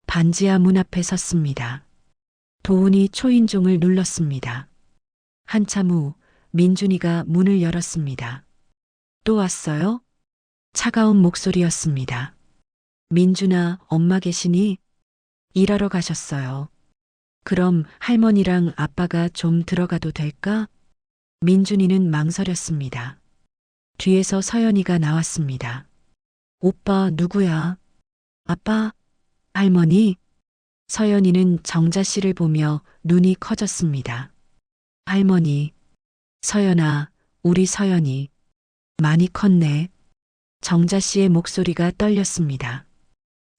반지하 문 앞에 섰습니다. 도훈이 초인종을 눌렀습니다. 한참 후 민준이가 문을 열었습니다. 또 왔어요? 차가운 목소리였습니다. 민준아, 엄마 계시니? 일하러 가셨어요. 그럼 할머니랑 아빠가 좀 들어가도 될까? 민준이는 망설였습니다. 뒤에서 서연이가 나왔습니다. 오빠 누구야? 아빠? 할머니? 서연이는 정자 씨를 보며 눈이 커졌습니다. 할머니, 서연아, 우리 서연이 많이 컸네. 정자 씨의 목소리가 떨렸습니다.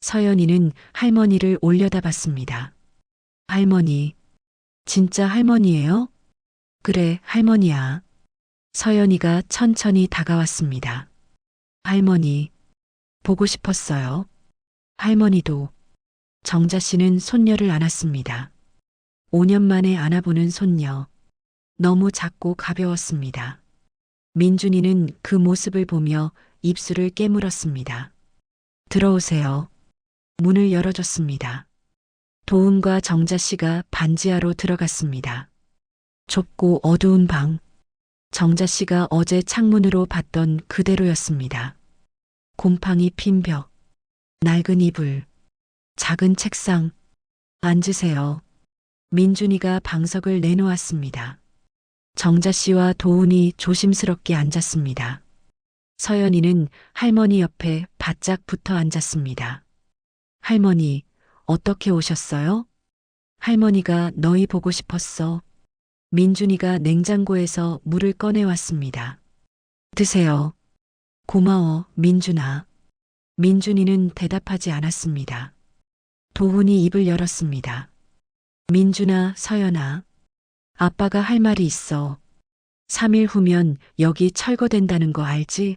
서연이는 할머니를 올려다봤습니다. 할머니, 진짜 할머니예요? 그래, 할머니야. 서연이가 천천히 다가왔습니다. 할머니, 보고 싶었어요. 할머니도. 정자 씨는 손녀를 안았습니다. 5년 만에 안아보는 손녀. 너무 작고 가벼웠습니다. 민준이는 그 모습을 보며 입술을 깨물었습니다. 들어오세요. 문을 열어줬습니다. 도훈과 정자 씨가 반지하로 들어갔습니다. 좁고 어두운 방. 정자 씨가 어제 창문으로 봤던 그대로였습니다. 곰팡이 핀 벽, 낡은 이불, 작은 책상. 앉으세요. 민준이가 방석을 내놓았습니다. 정자 씨와 도훈이 조심스럽게 앉았습니다. 서연이는 할머니 옆에 바짝 붙어 앉았습니다. 할머니, 어떻게 오셨어요? 할머니가 너희 보고 싶었어. 민준이가 냉장고에서 물을 꺼내왔습니다. 드세요. 고마워, 민준아. 민준이는 대답하지 않았습니다. 도훈이 입을 열었습니다. 민준아, 서연아. 아빠가 할 말이 있어. 3일 후면 여기 철거된다는 거 알지?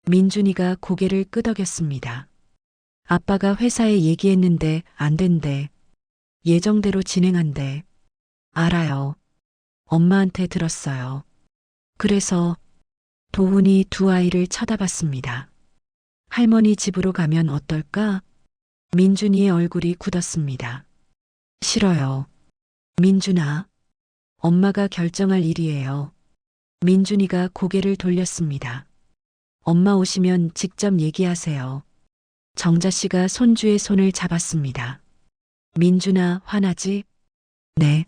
민준이가 고개를 끄덕였습니다. 아빠가 회사에 얘기했는데 안 된대. 예정대로 진행한대. 알아요. 엄마한테 들었어요. 그래서 도훈이 두 아이를 쳐다봤습니다. 할머니 집으로 가면 어떨까? 민준이의 얼굴이 굳었습니다. 싫어요. 민준아, 엄마가 결정할 일이에요. 민준이가 고개를 돌렸습니다. 엄마 오시면 직접 얘기하세요. 정자 씨가 손주의 손을 잡았습니다. 민준아, 화나지? 네.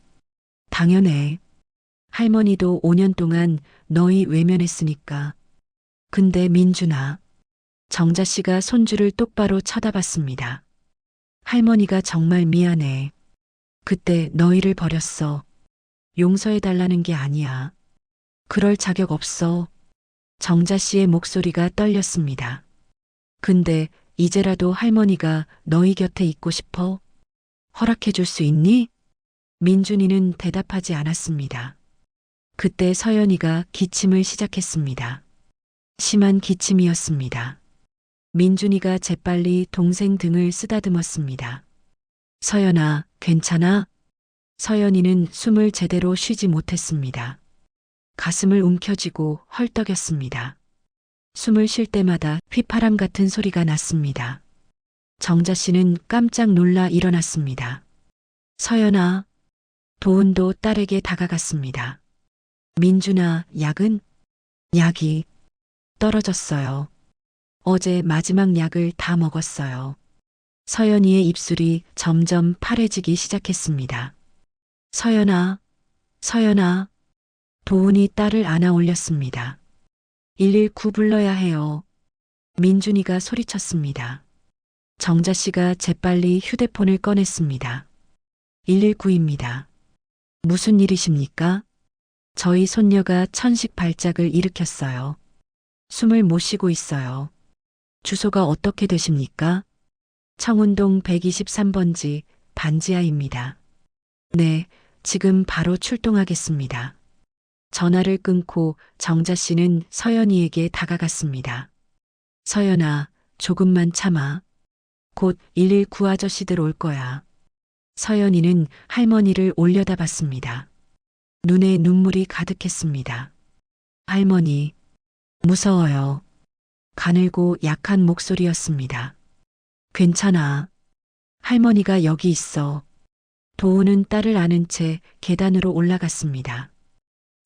당연해. 할머니도 5년 동안 너희 외면했으니까. 근데 민준아. 정자 씨가 손주를 똑바로 쳐다봤습니다. 할머니가 정말 미안해. 그때 너희를 버렸어. 용서해달라는 게 아니야. 그럴 자격 없어. 정자 씨의 목소리가 떨렸습니다. 근데 이제라도 할머니가 너희 곁에 있고 싶어? 허락해 줄 수 있니? 민준이는 대답하지 않았습니다. 그때 서연이가 기침을 시작했습니다. 심한 기침이었습니다. 민준이가 재빨리 동생 등을 쓰다듬었습니다. 서연아, 괜찮아? 서연이는 숨을 제대로 쉬지 못했습니다. 가슴을 움켜쥐고 헐떡였습니다. 숨을 쉴 때마다 휘파람 같은 소리가 났습니다. 정자 씨는 깜짝 놀라 일어났습니다. 서연아, 도훈도 딸에게 다가갔습니다. 민준아, 약은? 약이 떨어졌어요. 어제 마지막 약을 다 먹었어요. 서연이의 입술이 점점 파래지기 시작했습니다. 서연아, 서연아. 도훈이 딸을 안아 올렸습니다. 119 불러야 해요. 민준이가 소리쳤습니다. 정자 씨가 재빨리 휴대폰을 꺼냈습니다. 119입니다. 무슨 일이십니까? 저희 손녀가 천식 발작을 일으켰어요. 숨을 못 쉬고 있어요. 주소가 어떻게 되십니까? 청운동 123번지 반지하입니다. 네, 지금 바로 출동하겠습니다. 전화를 끊고 정자 씨는 서연이에게 다가갔습니다. 서연아, 조금만 참아. 곧 119 아저씨들 올 거야. 서연이는 할머니를 올려다봤습니다. 눈에 눈물이 가득했습니다. 할머니, 무서워요. 가늘고 약한 목소리였습니다. 괜찮아. 할머니가 여기 있어. 도훈은 딸을 안은 채 계단으로 올라갔습니다.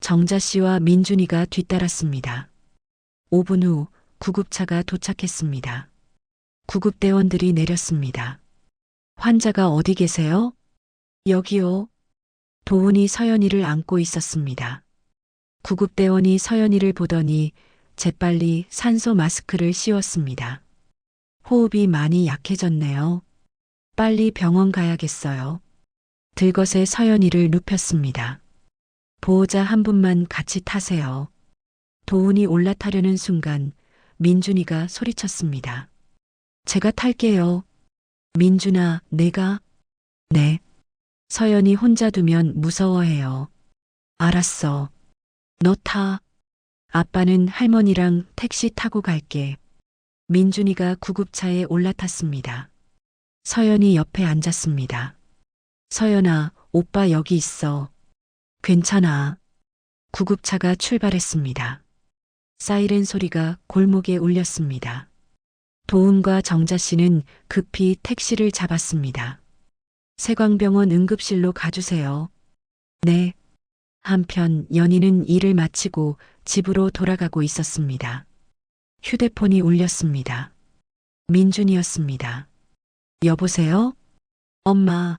정자 씨와 민준이가 뒤따랐습니다. 5분 후 구급차가 도착했습니다. 구급대원들이 내렸습니다. 환자가 어디 계세요? 여기요. 도훈이 서연이를 안고 있었습니다. 구급대원이 서연이를 보더니 재빨리 산소 마스크를 씌웠습니다. 호흡이 많이 약해졌네요. 빨리 병원 가야겠어요. 들것에 서연이를 눕혔습니다. 보호자 한 분만 같이 타세요. 도훈이 올라타려는 순간 민준이가 소리쳤습니다. 제가 탈게요. 민준아, 내가? 네. 서연이 혼자 두면 무서워해요. 알았어. 너 타. 아빠는 할머니랑 택시 타고 갈게. 민준이가 구급차에 올라탔습니다. 서연이 옆에 앉았습니다. 서연아, 오빠 여기 있어. 괜찮아. 구급차가 출발했습니다. 사이렌 소리가 골목에 울렸습니다. 도훈과 정자 씨는 급히 택시를 잡았습니다. 세광병원 응급실로 가주세요. 네. 한편 연희는 일을 마치고 집으로 돌아가고 있었습니다. 휴대폰이 울렸습니다. 민준이었습니다. 여보세요? 엄마,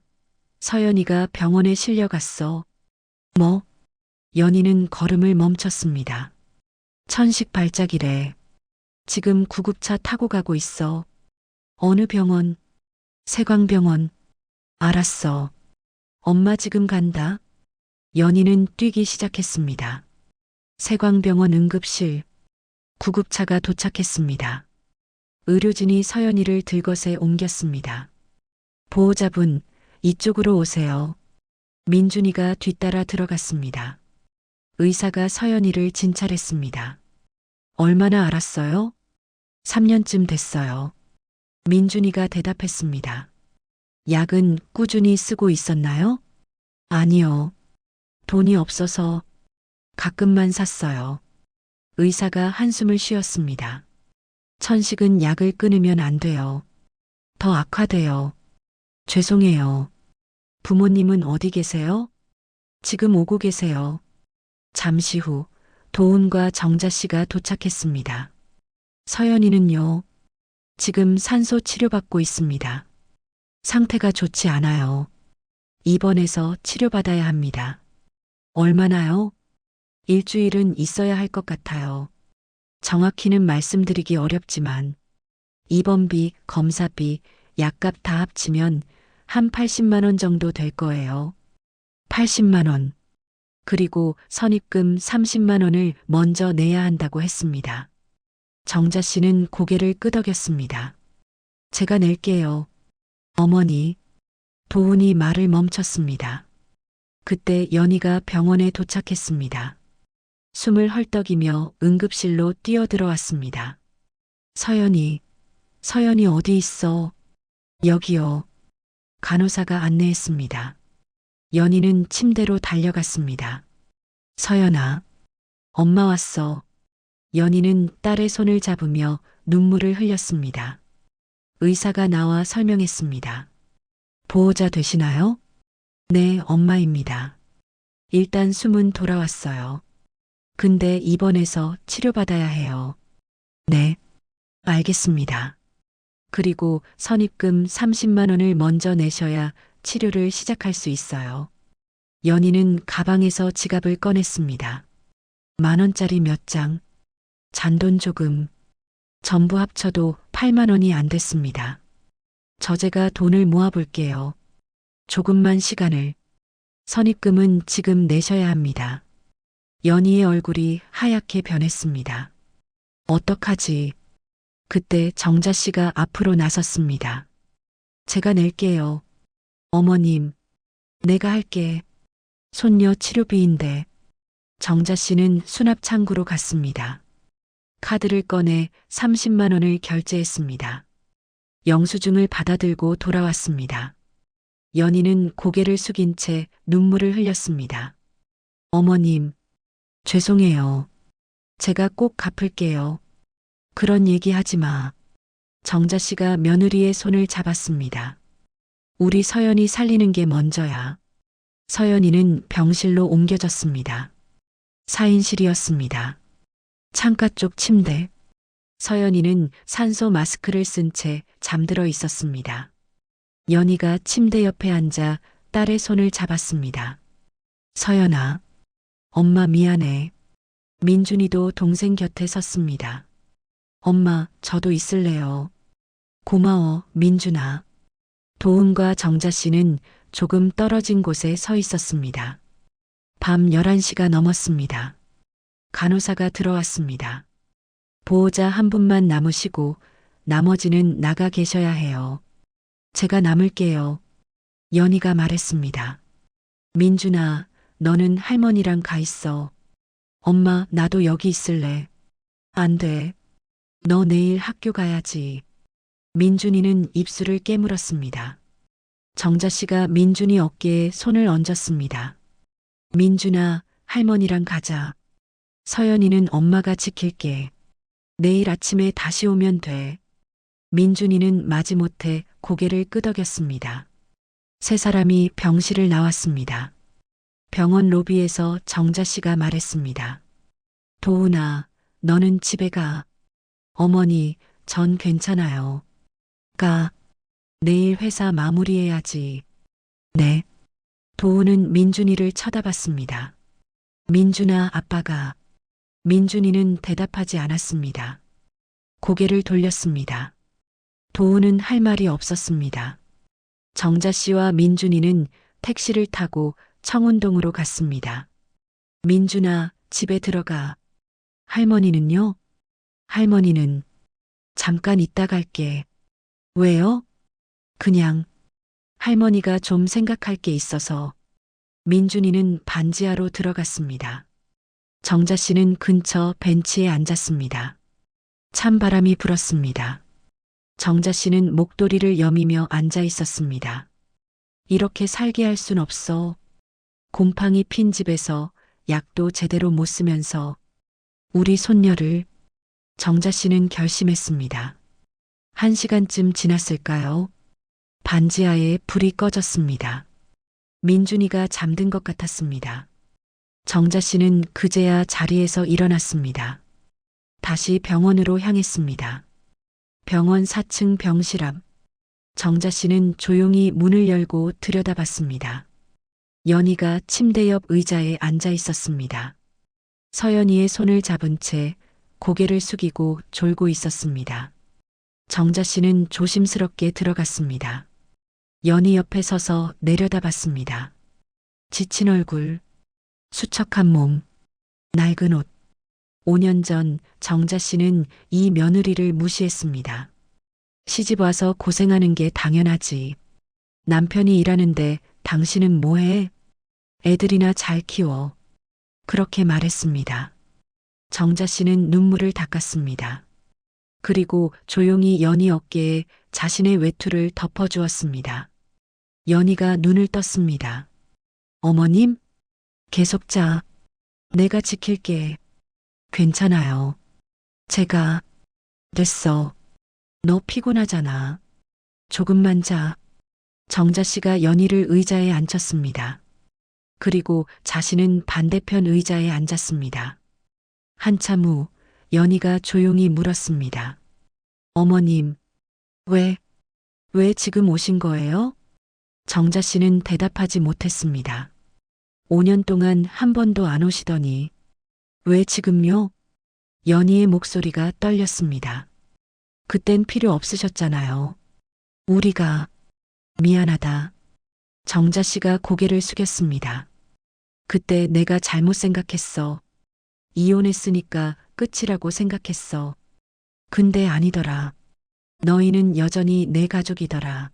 서연이가 병원에 실려갔어. 뭐? 연희는 걸음을 멈췄습니다. 천식 발작이래. 지금 구급차 타고 가고 있어. 어느 병원? 세광병원. 알았어. 엄마 지금 간다. 연희는 뛰기 시작했습니다. 세광병원 응급실. 구급차가 도착했습니다. 의료진이 서연이를 들것에 옮겼습니다. 보호자분, 이쪽으로 오세요. 민준이가 뒤따라 들어갔습니다. 의사가 서연이를 진찰했습니다. 얼마나 알았어요? 3년쯤 됐어요. 민준이가 대답했습니다. 약은 꾸준히 쓰고 있었나요? 아니요. 돈이 없어서 가끔만 샀어요. 의사가 한숨을 쉬었습니다. 천식은 약을 끊으면 안 돼요. 더 악화돼요. 죄송해요. 부모님은 어디 계세요? 지금 오고 계세요. 잠시 후 도훈과 정자 씨가 도착했습니다. 서연이는요, 지금 산소 치료받고 있습니다. 상태가 좋지 않아요. 입원해서 치료받아야 합니다. 얼마나요? 일주일은 있어야 할 것 같아요. 정확히는 말씀드리기 어렵지만 입원비, 검사비, 약값 다 합치면 한 80만 원 정도 될 거예요. 80만 원. 그리고 선입금 30만 원을 먼저 내야 한다고 했습니다. 정자 씨는 고개를 끄덕였습니다. 제가 낼게요. 어머니. 도훈이 말을 멈췄습니다. 그때 연희가 병원에 도착했습니다. 숨을 헐떡이며 응급실로 뛰어들어왔습니다. 서연이 어디 있어? 여기요. 간호사가 안내했습니다. 연희는 침대로 달려갔습니다. 서연아, 엄마 왔어. 연희는 딸의 손을 잡으며 눈물을 흘렸습니다. 의사가 나와 설명했습니다. 보호자 되시나요? 네, 엄마입니다. 일단 숨은 돌아왔어요. 근데 입원해서 치료받아야 해요. 네, 알겠습니다. 그리고 선입금 30만 원을 먼저 내셔야 치료를 시작할 수 있어요. 연희는 가방에서 지갑을 꺼냈습니다. 10,000원짜리 몇 장, 잔돈 조금, 전부 합쳐도 8만 원이 안 됐습니다. 제가 돈을 모아볼게요. 조금만 시간을. 선입금은 지금 내셔야 합니다. 연희의 얼굴이 하얗게 변했습니다. 어떡하지? 그때 정자 씨가 앞으로 나섰습니다. 제가 낼게요. 어머님, 내가 할게. 손녀 치료비인데. 정자 씨는 수납 창구로 갔습니다. 카드를 꺼내 30만 원을 결제했습니다. 영수증을 받아들고 돌아왔습니다. 연희는 고개를 숙인 채 눈물을 흘렸습니다. 어머님, 죄송해요. 제가 꼭 갚을게요. 그런 얘기 하지 마. 정자 씨가 며느리의 손을 잡았습니다. 우리 서연이 살리는 게 먼저야. 서연이는 병실로 옮겨졌습니다. 4인실이었습니다. 창가 쪽 침대. 서연이는 산소 마스크를 쓴 채 잠들어 있었습니다. 연희가 침대 옆에 앉아 딸의 손을 잡았습니다. 서연아, 엄마 미안해. 민준이도 동생 곁에 섰습니다. 엄마, 저도 있을래요. 고마워, 민준아. 도훈과 정자 씨는 조금 떨어진 곳에 서 있었습니다. 밤 11시가 넘었습니다. 간호사가 들어왔습니다. 보호자 한 분만 남으시고 나머지는 나가 계셔야 해요. 제가 남을게요. 연희가 말했습니다. 민준아, 너는 할머니랑 가 있어. 엄마, 나도 여기 있을래. 안 돼. 너 내일 학교 가야지. 민준이는 입술을 깨물었습니다. 정자 씨가 민준이 어깨에 손을 얹었습니다. 민준아, 할머니랑 가자. 서연이는 엄마가 지킬게. 내일 아침에 다시 오면 돼. 민준이는 마지못해 고개를 끄덕였습니다. 세 사람이 병실을 나왔습니다. 병원 로비에서 정자 씨가 말했습니다. 도훈아, 너는 집에 가. 어머니, 전 괜찮아요. 가. 내일 회사 마무리해야지. 네. 도훈은 민준이를 쳐다봤습니다. 민준아, 아빠가. 민준이는 대답하지 않았습니다. 고개를 돌렸습니다. 도훈은 할 말이 없었습니다. 정자 씨와 민준이는 택시를 타고 청운동으로 갔습니다. 민준아, 집에 들어가. 할머니는요? 할머니는 잠깐 있다 갈게. 왜요? 그냥 할머니가 좀 생각할 게 있어서. 민준이는 반지하로 들어갔습니다. 정자 씨는 근처 벤치에 앉았습니다. 찬바람이 불었습니다. 정자 씨는 목도리를 여미며 앉아 있었습니다. 이렇게 살게 할 순 없어. 곰팡이 핀 집에서 약도 제대로 못 쓰면서 우리 손녀를. 정자 씨는 결심했습니다. 1시간쯤 지났을까요? 반지하에 불이 꺼졌습니다. 민준이가 잠든 것 같았습니다. 정자 씨는 그제야 자리에서 일어났습니다. 다시 병원으로 향했습니다. 병원 4층 병실 앞. 정자 씨는 조용히 문을 열고 들여다봤습니다. 연희가 침대 옆 의자에 앉아 있었습니다. 서연이의 손을 잡은 채 고개를 숙이고 졸고 있었습니다. 정자 씨는 조심스럽게 들어갔습니다. 연희 옆에 서서 내려다봤습니다. 지친 얼굴, 수척한 몸, 낡은 옷. 5년 전 정자 씨는 이 며느리를 무시했습니다. 시집 와서 고생하는 게 당연하지. 남편이 일하는데 당신은 뭐해? 애들이나 잘 키워. 그렇게 말했습니다. 정자 씨는 눈물을 닦았습니다. 그리고 조용히 연희 어깨에 자신의 외투를 덮어주었습니다. 연희가 눈을 떴습니다. 어머님? 계속 자. 내가 지킬게. 괜찮아요. 제가. 됐어. 너 피곤하잖아. 조금만 자. 정자 씨가 연희를 의자에 앉혔습니다. 그리고 자신은 반대편 의자에 앉았습니다. 한참 후 연희가 조용히 물었습니다. 어머님, 왜 지금 오신 거예요? 정자 씨는 대답하지 못했습니다. 5년 동안 한 번도 안 오시더니 왜 지금요? 연희의 목소리가 떨렸습니다. 그땐 필요 없으셨잖아요. 우리가. 미안하다. 정자 씨가 고개를 숙였습니다. 그때 내가 잘못 생각했어. 이혼했으니까 끝이라고 생각했어. 근데 아니더라. 너희는 여전히 내 가족이더라.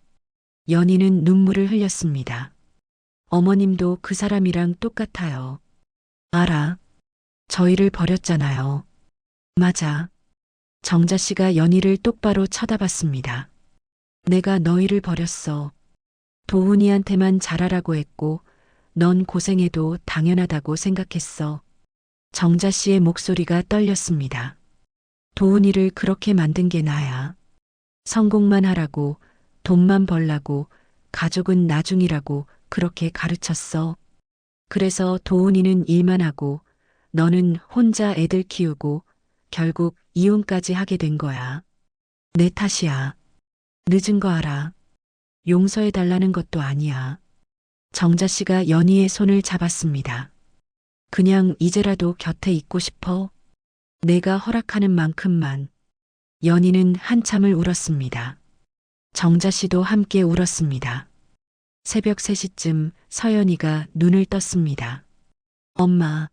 연희는 눈물을 흘렸습니다. 어머님도 그 사람이랑 똑같아요. 알아. 저희를 버렸잖아요. 맞아. 정자 씨가 연희를 똑바로 쳐다봤습니다. 내가 너희를 버렸어. 도훈이한테만 잘하라고 했고 넌 고생해도 당연하다고 생각했어. 정자 씨의 목소리가 떨렸습니다. 도훈이를 그렇게 만든 게 나야. 성공만 하라고, 돈만 벌라고, 가족은 나중이라고 그렇게 가르쳤어. 그래서 도훈이는 일만 하고 너는 혼자 애들 키우고 결국 이혼까지 하게 된 거야. 내 탓이야. 늦은 거 알아. 용서해 달라는 것도 아니야. 정자 씨가 연희의 손을 잡았습니다. 그냥 이제라도 곁에 있고 싶어. 내가 허락하는 만큼만. 연희는 한참을 울었습니다. 정자 씨도 함께 울었습니다. 새벽 3시쯤 서연이가 눈을 떴습니다. 엄마.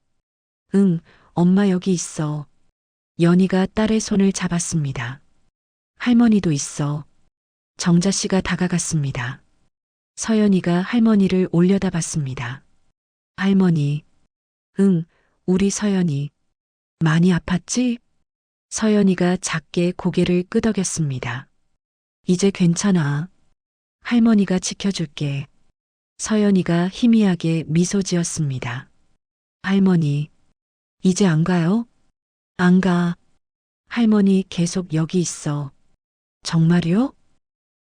응, 엄마 여기 있어. 연희가 딸의 손을 잡았습니다. 할머니도 있어. 정자 씨가 다가갔습니다. 서연이가 할머니를 올려다봤습니다. 할머니. 응, 우리 서연이. 많이 아팠지? 서연이가 작게 고개를 끄덕였습니다. 이제 괜찮아. 할머니가 지켜줄게. 서연이가 희미하게 미소 지었습니다. 할머니, 이제 안 가요? 안 가. 할머니 계속 여기 있어. 정말이요?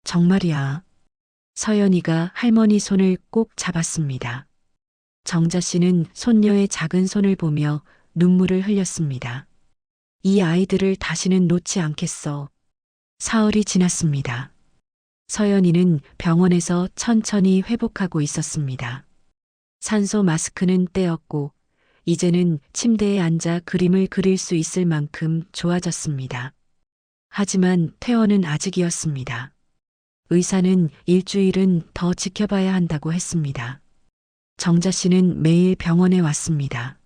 정말이야. 서연이가 할머니 손을 꼭 잡았습니다. 정자 씨는 손녀의 작은 손을 보며 눈물을 흘렸습니다. 이 아이들을 다시는 놓지 않겠어. 사흘이 지났습니다. 서연이는 병원에서 천천히 회복하고 있었습니다. 산소 마스크는 떼었고 이제는 침대에 앉아 그림을 그릴 수 있을 만큼 좋아졌습니다. 하지만 퇴원은 아직이었습니다. 의사는 일주일은 더 지켜봐야 한다고 했습니다. 정자 씨는 매일 병원에 왔습니다.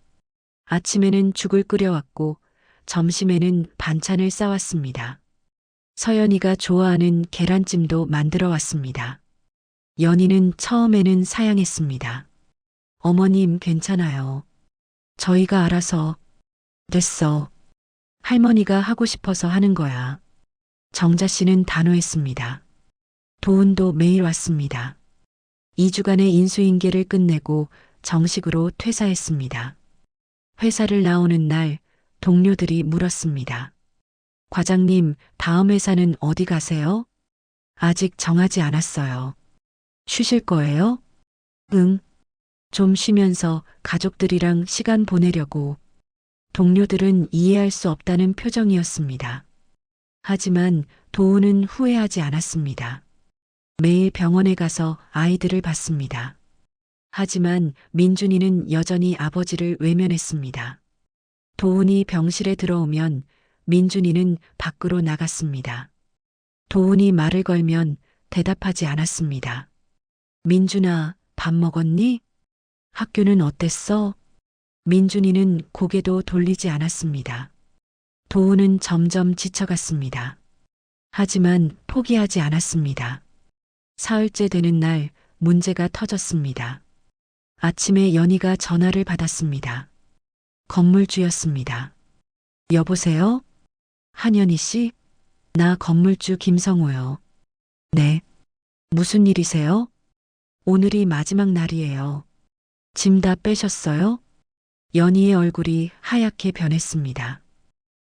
아침에는 죽을 끓여왔고 점심에는 반찬을 싸왔습니다. 서연이가 좋아하는 계란찜도 만들어 왔습니다. 연희는 처음에는 사양했습니다. 어머님 괜찮아요. 저희가 알아서. 됐어. 할머니가 하고 싶어서 하는 거야. 정자 씨는 단호했습니다. 도훈도 매일 왔습니다. 2주간의 인수인계를 끝내고 정식으로 퇴사했습니다. 회사를 나오는 날 동료들이 물었습니다. 과장님, 다음 회사는 어디 가세요? 아직 정하지 않았어요. 쉬실 거예요? 응. 좀 쉬면서 가족들이랑 시간 보내려고. 동료들은 이해할 수 없다는 표정이었습니다. 하지만 도훈은 후회하지 않았습니다. 매일 병원에 가서 아이들을 봤습니다. 하지만 민준이는 여전히 아버지를 외면했습니다. 도훈이 병실에 들어오면 민준이는 밖으로 나갔습니다. 도훈이 말을 걸면 대답하지 않았습니다. 민준아, 밥 먹었니? 학교는 어땠어? 민준이는 고개도 돌리지 않았습니다. 도훈은 점점 지쳐갔습니다. 하지만 포기하지 않았습니다. 사흘째 되는 날 문제가 터졌습니다. 아침에 연희가 전화를 받았습니다. 건물주였습니다. 여보세요? 한연희 씨? 나 건물주 김성호요. 네. 무슨 일이세요? 오늘이 마지막 날이에요. 짐 다 빼셨어요? 연희의 얼굴이 하얗게 변했습니다.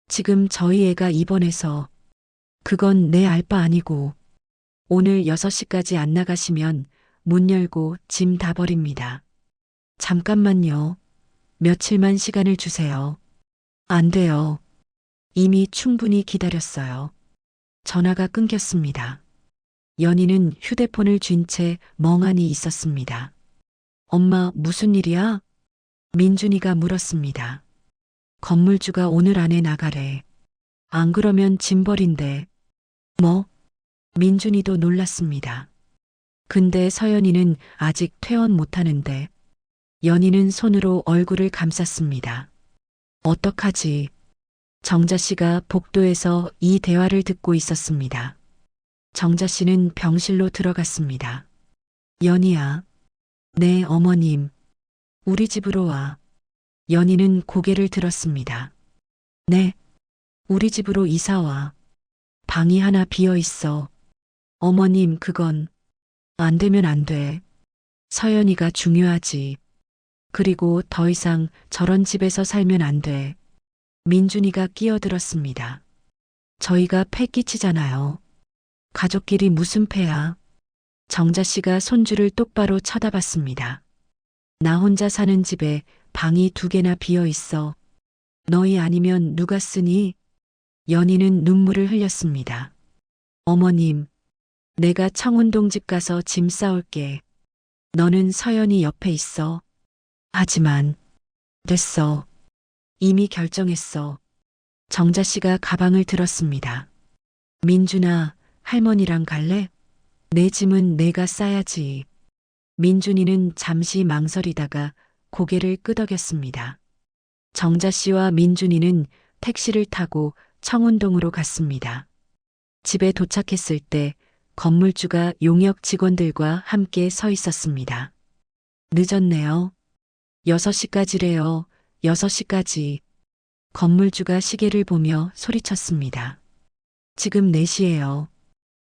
지금 저희 애가 입원해서. 그건 내 알 바 아니고. 오늘 6시까지 안 나가시면 문 열고 짐 다 버립니다. 잠깐만요. 며칠만 시간을 주세요. 안 돼요. 이미 충분히 기다렸어요. 전화가 끊겼습니다. 연희는 휴대폰을 쥔 채 멍하니 있었습니다. 엄마, 무슨 일이야? 민준이가 물었습니다. 건물주가 오늘 안에 나가래. 안 그러면 짐 버린대. 뭐? 민준이도 놀랐습니다. 근데 서연이는 아직 퇴원 못하는데. 연희는 손으로 얼굴을 감쌌습니다. 어떡하지? 정자 씨가 복도에서 이 대화를 듣고 있었습니다. 정자 씨는 병실로 들어갔습니다. 연희야. 네, 어머님. 우리 집으로 와. 연희는 고개를 들었습니다. 네. 우리 집으로 이사 와. 방이 하나 비어 있어. 어머님, 그건 안 되면 안 돼. 서연이가 중요하지. 그리고 더 이상 저런 집에서 살면 안 돼. 민준이가 끼어들었습니다. 저희가 패 끼치잖아요. 가족끼리 무슨 패야? 정자 씨가 손주를 똑바로 쳐다봤습니다. 나 혼자 사는 집에 방이 2개나 비어 있어. 너희 아니면 누가 쓰니? 연희는 눈물을 흘렸습니다. 어머님, 내가 청운동 집 가서 짐 싸올게. 너는 서연이 옆에 있어. 하지만 됐어. 이미 결정했어. 정자 씨가 가방을 들었습니다. 민준아, 할머니랑 갈래? 내 짐은 내가 싸야지. 민준이는 잠시 망설이다가 고개를 끄덕였습니다. 정자 씨와 민준이는 택시를 타고 청운동으로 갔습니다. 집에 도착했을 때 건물주가 용역 직원들과 함께 서 있었습니다. 늦었네요. 6시까지래요. 6시까지. 건물주가 시계를 보며 소리쳤습니다. 지금 4시예요.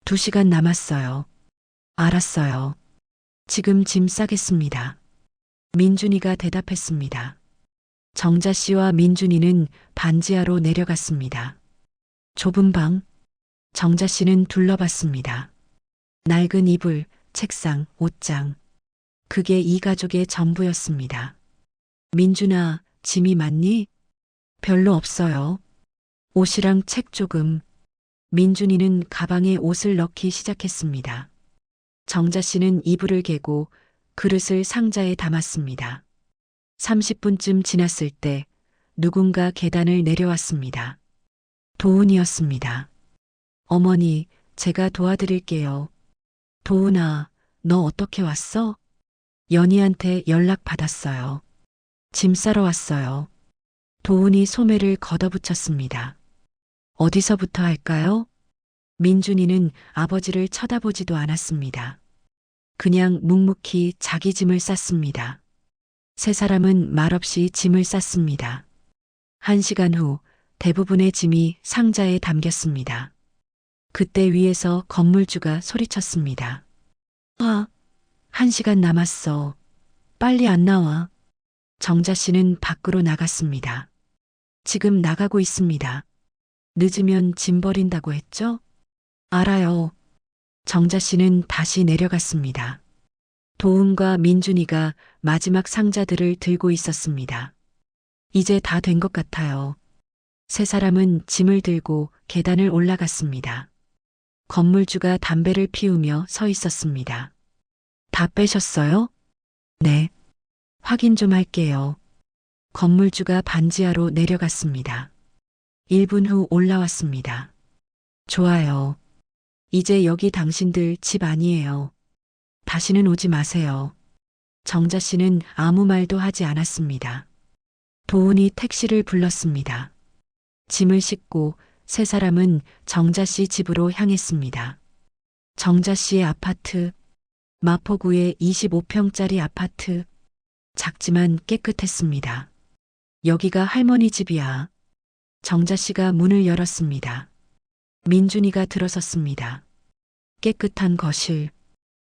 2시간 남았어요. 알았어요. 지금 짐 싸겠습니다. 민준이가 대답했습니다. 정자 씨와 민준이는 반지하로 내려갔습니다. 좁은 방. 정자 씨는 둘러봤습니다. 낡은 이불, 책상, 옷장. 그게 이 가족의 전부였습니다. 민준아, 짐이 많니? 별로 없어요. 옷이랑 책 조금. 민준이는 가방에 옷을 넣기 시작했습니다. 정자 씨는 이불을 개고 그릇을 상자에 담았습니다. 30분쯤 지났을 때 누군가 계단을 내려왔습니다. 도훈이었습니다. 어머니, 제가 도와드릴게요. 도훈아, 너 어떻게 왔어? 연희한테 연락 받았어요. 짐 싸러 왔어요. 도훈이 소매를 걷어붙였습니다. 어디서부터 할까요? 민준이는 아버지를 쳐다보지도 않았습니다. 그냥 묵묵히 자기 짐을 쌌습니다. 세 사람은 말없이 짐을 쌌습니다. 1시간 후 대부분의 짐이 상자에 담겼습니다. 그때 위에서 건물주가 소리쳤습니다. 1시간 남았어. 빨리 안 나와. 정자 씨는 밖으로 나갔습니다. 지금 나가고 있습니다. 늦으면 짐 버린다고 했죠? 알아요. 정자 씨는 다시 내려갔습니다. 도훈과 민준이가 마지막 상자들을 들고 있었습니다. 이제 다 된 것 같아요. 세 사람은 짐을 들고 계단을 올라갔습니다. 건물주가 담배를 피우며 서 있었습니다. 다 빼셨어요? 네. 확인 좀 할게요. 건물주가 반지하로 내려갔습니다. 1분 후 올라왔습니다. 좋아요. 이제 여기 당신들 집 아니에요. 다시는 오지 마세요. 정자 씨는 아무 말도 하지 않았습니다. 도훈이 택시를 불렀습니다. 짐을 싣고 세 사람은 정자 씨 집으로 향했습니다. 정자 씨의 아파트, 마포구의 25평짜리 아파트. 작지만 깨끗했습니다. 여기가 할머니 집이야. 정자 씨가 문을 열었습니다. 민준이가 들어섰습니다. 깨끗한 거실,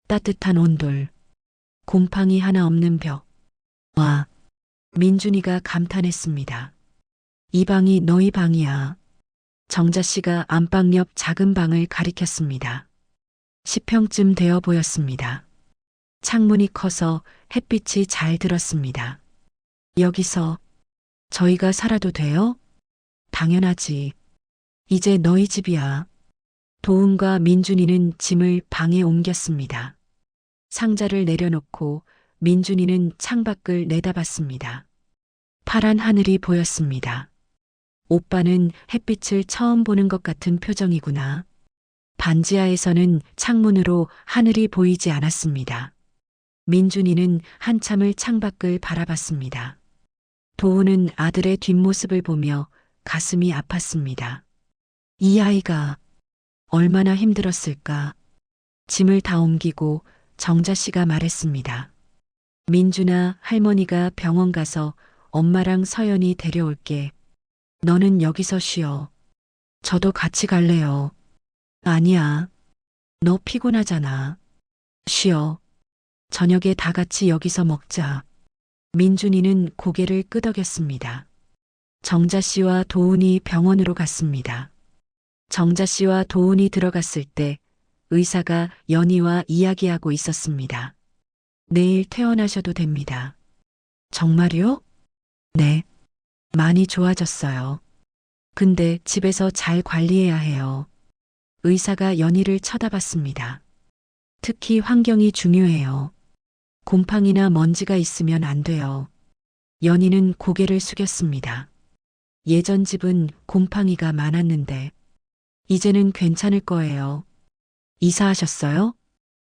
따뜻한 온돌, 곰팡이 하나 없는 벽. 와, 민준이가 감탄했습니다. 이 방이 너희 방이야. 정자 씨가 안방 옆 작은 방을 가리켰습니다. 10평쯤 되어 보였습니다. 창문이 커서 햇빛이 잘 들었습니다. 여기서 저희가 살아도 돼요? 당연하지. 이제 너희 집이야. 도훈과 민준이는 짐을 방에 옮겼습니다. 상자를 내려놓고 민준이는 창밖을 내다봤습니다. 파란 하늘이 보였습니다. 오빠는 햇빛을 처음 보는 것 같은 표정이구나. 반지하에서는 창문으로 하늘이 보이지 않았습니다. 민준이는 한참을 창밖을 바라봤습니다. 도훈은 아들의 뒷모습을 보며 가슴이 아팠습니다. 이 아이가 얼마나 힘들었을까. 짐을 다 옮기고 정자 씨가 말했습니다. 민준아, 할머니가 병원 가서 엄마랑 서연이 데려올게. 너는 여기서 쉬어. 저도 같이 갈래요. 아니야. 너 피곤하잖아. 쉬어. 저녁에 다 같이 여기서 먹자. 민준이는 고개를 끄덕였습니다. 정자 씨와 도훈이 병원으로 갔습니다. 정자 씨와 도훈이 들어갔을 때 의사가 연희와 이야기하고 있었습니다. 내일 퇴원하셔도 됩니다. 정말요? 네. 많이 좋아졌어요. 근데 집에서 잘 관리해야 해요. 의사가 연희를 쳐다봤습니다. 특히 환경이 중요해요. 곰팡이나 먼지가 있으면 안 돼요. 연희는 고개를 숙였습니다. 예전 집은 곰팡이가 많았는데 이제는 괜찮을 거예요. 이사하셨어요?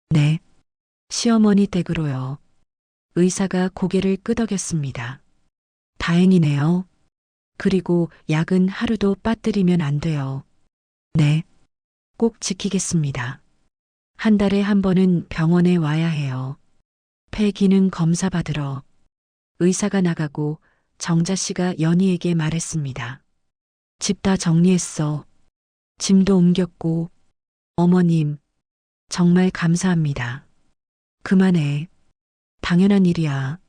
네. 시어머니 댁으로요. 의사가 고개를 끄덕였습니다. 다행이네요. 그리고 약은 하루도 빠뜨리면 안 돼요. 네. 꼭 지키겠습니다. 한 달에 한 번은 병원에 와야 해요. 폐 기능 검사 받으러. 의사가 나가고 정자 씨가 연희에게 말했습니다. 집 다 정리했어. 짐도 옮겼고. 어머님, 정말 감사합니다. 그만해. 당연한 일이야.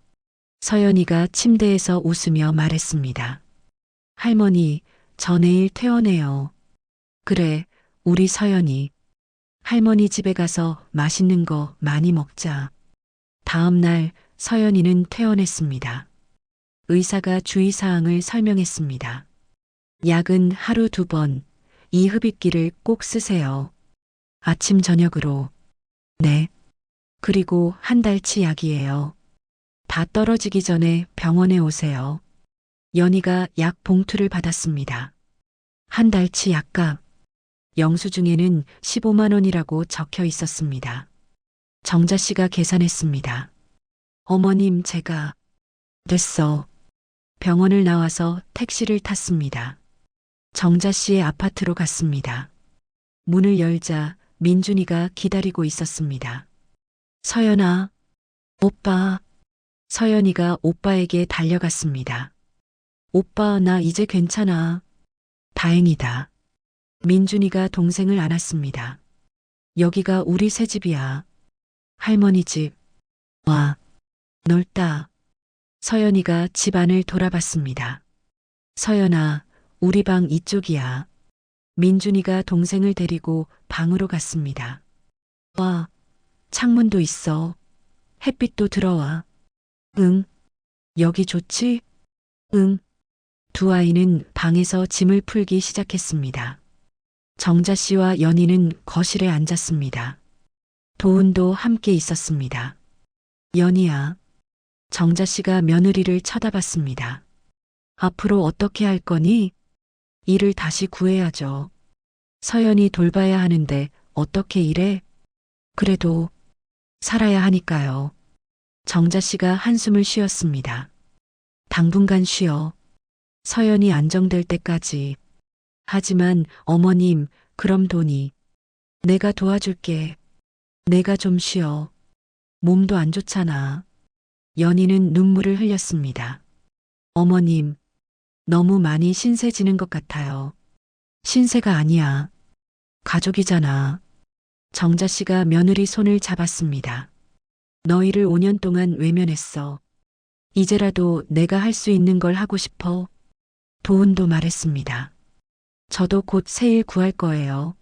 서연이가 침대에서 웃으며 말했습니다. 할머니, 저 내일 퇴원해요. 그래, 우리 서연이. 할머니 집에 가서 맛있는 거 많이 먹자. 다음 날 서연이는 퇴원했습니다. 의사가 주의사항을 설명했습니다. 약은 하루 2번, 이 흡입기를 꼭 쓰세요. 아침 저녁으로. 네. 그리고 한 달치 약이에요. 다 떨어지기 전에 병원에 오세요. 연희가 약 봉투를 받았습니다. 한 달치 약값. 영수증에는 15만 원이라고 적혀 있었습니다. 정자 씨가 계산했습니다. 어머님, 제가. 됐어. 병원을 나와서 택시를 탔습니다. 정자 씨의 아파트로 갔습니다. 문을 열자 민준이가 기다리고 있었습니다. 서연아, 오빠. 서연이가 오빠에게 달려갔습니다. 오빠, 나 이제 괜찮아. 다행이다. 민준이가 동생을 안았습니다. 여기가 우리 새 집이야. 할머니 집. 와, 넓다. 서연이가 집 안을 돌아봤습니다. 서연아, 우리 방 이쪽이야. 민준이가 동생을 데리고 방으로 갔습니다. 와, 창문도 있어. 햇빛도 들어와. 응. 여기 좋지? 응. 두 아이는 방에서 짐을 풀기 시작했습니다. 정자 씨와 연희는 거실에 앉았습니다. 도훈도 함께 있었습니다. 연희야. 정자 씨가 며느리를 쳐다봤습니다. 앞으로 어떻게 할 거니? 일을 다시 구해야죠. 서연이 돌봐야 하는데 어떻게 일해? 그래도 살아야 하니까요. 정자 씨가 한숨을 쉬었습니다. 당분간 쉬어. 서연이 안정될 때까지. 하지만 어머님, 그럼 돈이. 내가 도와줄게. 내가 좀 쉬어. 몸도 안 좋잖아. 연희는 눈물을 흘렸습니다. 어머님, 너무 많이 신세 지는 것 같아요. 신세가 아니야. 가족이잖아. 정자 씨가 며느리 손을 잡았습니다. 너희를 5년 동안 외면했어. 이제라도 내가 할 수 있는 걸 하고 싶어. 도훈도 말했습니다. 저도 곧 새 일 구할 거예요.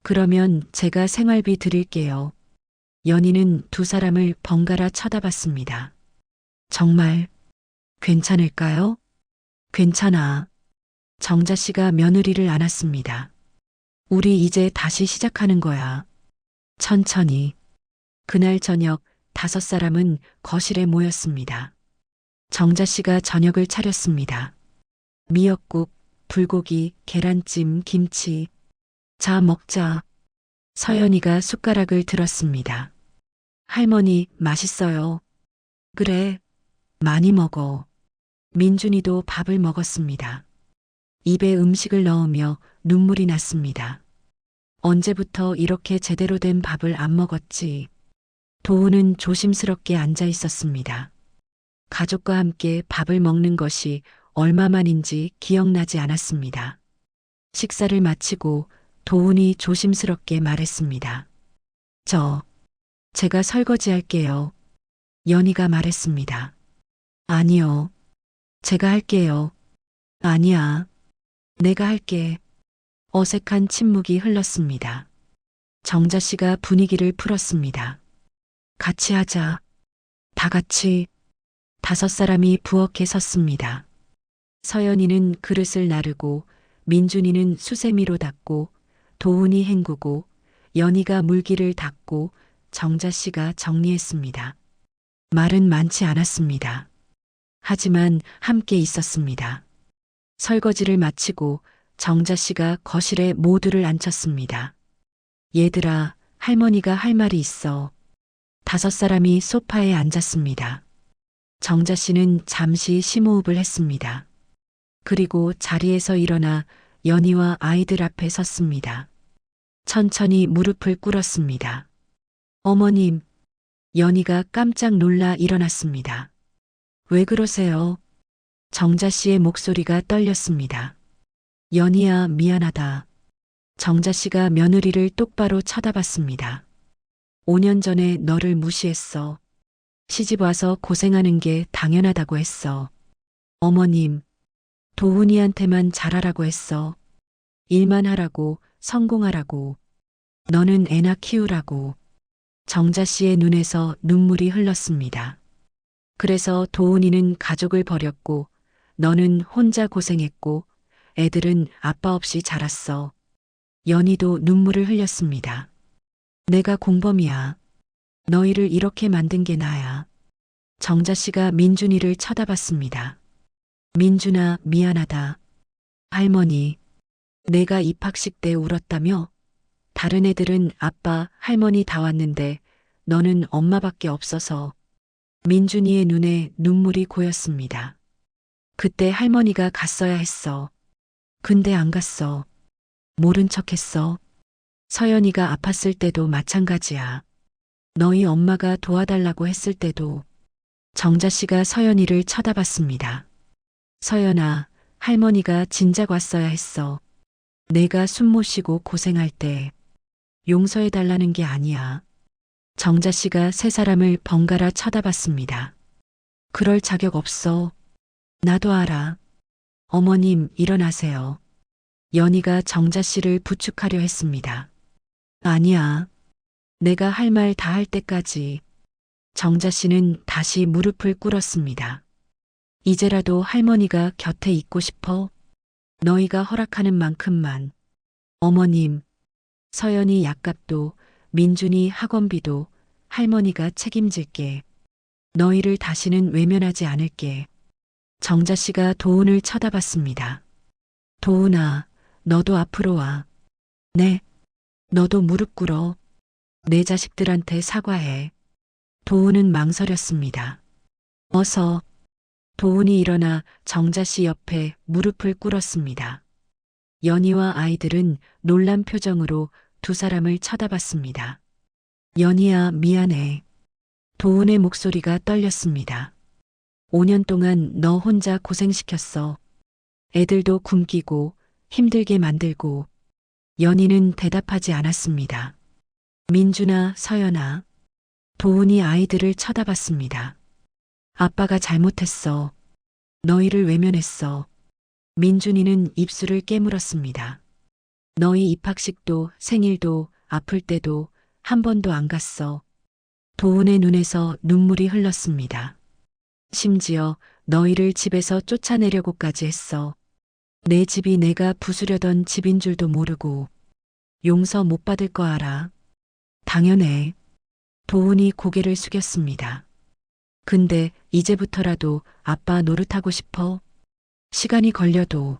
그러면 제가 생활비 드릴게요. 연희는 두 사람을 번갈아 쳐다봤습니다. 정말 괜찮을까요? 괜찮아. 정자 씨가 며느리를 안았습니다. 우리 이제 다시 시작하는 거야. 천천히. 그날 저녁 5사람은 거실에 모였습니다. 정자 씨가 저녁을 차렸습니다. 미역국, 불고기, 계란찜, 김치. 자, 먹자. 서연이가 숟가락을 들었습니다. 할머니, 맛있어요. 그래, 많이 먹어. 민준이도 밥을 먹었습니다. 입에 음식을 넣으며 눈물이 났습니다. 언제부터 이렇게 제대로 된 밥을 안 먹었지? 도훈은 조심스럽게 앉아 있었습니다. 가족과 함께 밥을 먹는 것이 얼마만인지 기억나지 않았습니다. 식사를 마치고 도훈이 조심스럽게 말했습니다. 제가 설거지 할게요. 연희가 말했습니다. 아니요. 제가 할게요. 아니야. 내가 할게. 어색한 침묵이 흘렀습니다. 정자 씨가 분위기를 풀었습니다. 같이 하자. 다 같이. 5사람이 부엌에 섰습니다. 서연이는 그릇을 나르고 민준이는 수세미로 닦고 도훈이 헹구고 연희가 물기를 닦고 정자 씨가 정리했습니다. 말은 많지 않았습니다. 하지만 함께 있었습니다. 설거지를 마치고 정자 씨가 거실에 모두를 앉혔습니다. 얘들아, 할머니가 할 말이 있어. 5사람이 소파에 앉았습니다. 정자 씨는 잠시 심호흡을 했습니다. 그리고 자리에서 일어나 연희와 아이들 앞에 섰습니다. 천천히 무릎을 꿇었습니다. 어머님, 연희가 깜짝 놀라 일어났습니다. 왜 그러세요? 정자 씨의 목소리가 떨렸습니다. 연희야, 미안하다. 정자 씨가 며느리를 똑바로 쳐다봤습니다. 5년 전에 너를 무시했어. 시집 와서 고생하는 게 당연하다고 했어. 어머님, 도훈이한테만 잘하라고 했어. 일만 하라고, 성공하라고. 너는 애나 키우라고. 정자 씨의 눈에서 눈물이 흘렀습니다. 그래서 도훈이는 가족을 버렸고, 너는 혼자 고생했고, 애들은 아빠 없이 자랐어. 연희도 눈물을 흘렸습니다. 내가 공범이야. 너희를 이렇게 만든 게 나야. 정자 씨가 민준이를 쳐다봤습니다. 민준아, 미안하다. 할머니, 내가 입학식 때 울었다며? 다른 애들은 아빠, 할머니 다 왔는데 너는 엄마밖에 없어서. 민준이의 눈에 눈물이 고였습니다. 그때 할머니가 갔어야 했어. 근데 안 갔어. 모른 척 했어. 서연이가 아팠을 때도 마찬가지야. 너희 엄마가 도와달라고 했을 때도. 정자 씨가 서연이를 쳐다봤습니다. 서연아, 할머니가 진작 왔어야 했어. 내가 숨 못 쉬고 고생할 때. 용서해달라는 게 아니야. 정자 씨가 3사람을 번갈아 쳐다봤습니다. 그럴 자격 없어. 나도 알아. 어머님, 일어나세요. 연희가 정자 씨를 부축하려 했습니다. 아니야. 내가 할 말 다 할 때까지. 정자 씨는 다시 무릎을 꿇었습니다. 이제라도 할머니가 곁에 있고 싶어? 너희가 허락하는 만큼만. 어머님, 서연이 약값도, 민준이 학원비도 할머니가 책임질게. 너희를 다시는 외면하지 않을게. 정자 씨가 도훈을 쳐다봤습니다. 도훈아, 너도 앞으로 와. 네, 너도 무릎 꿇어. 내 자식들한테 사과해. 도훈은 망설였습니다. 어서. 도훈이 일어나 정자 씨 옆에 무릎을 꿇었습니다. 연희와 아이들은 놀란 표정으로 2사람을 쳐다봤습니다. 연희야, 미안해. 도훈의 목소리가 떨렸습니다. 5년 동안 너 혼자 고생시켰어. 애들도 굶기고 힘들게 만들고. 연희는 대답하지 않았습니다. 민준아, 서연아. 도훈이 아이들을 쳐다봤습니다. 아빠가 잘못했어. 너희를 외면했어. 민준이는 입술을 깨물었습니다. 너희 입학식도 생일도 아플 때도 한 번도 안 갔어. 도훈의 눈에서 눈물이 흘렀습니다. 심지어 너희를 집에서 쫓아내려고까지 했어. 내 집이 내가 부수려던 집인 줄도 모르고. 용서 못 받을 거 알아. 당연해. 도훈이 고개를 숙였습니다. 근데 이제부터라도 아빠 노릇하고 싶어? 시간이 걸려도.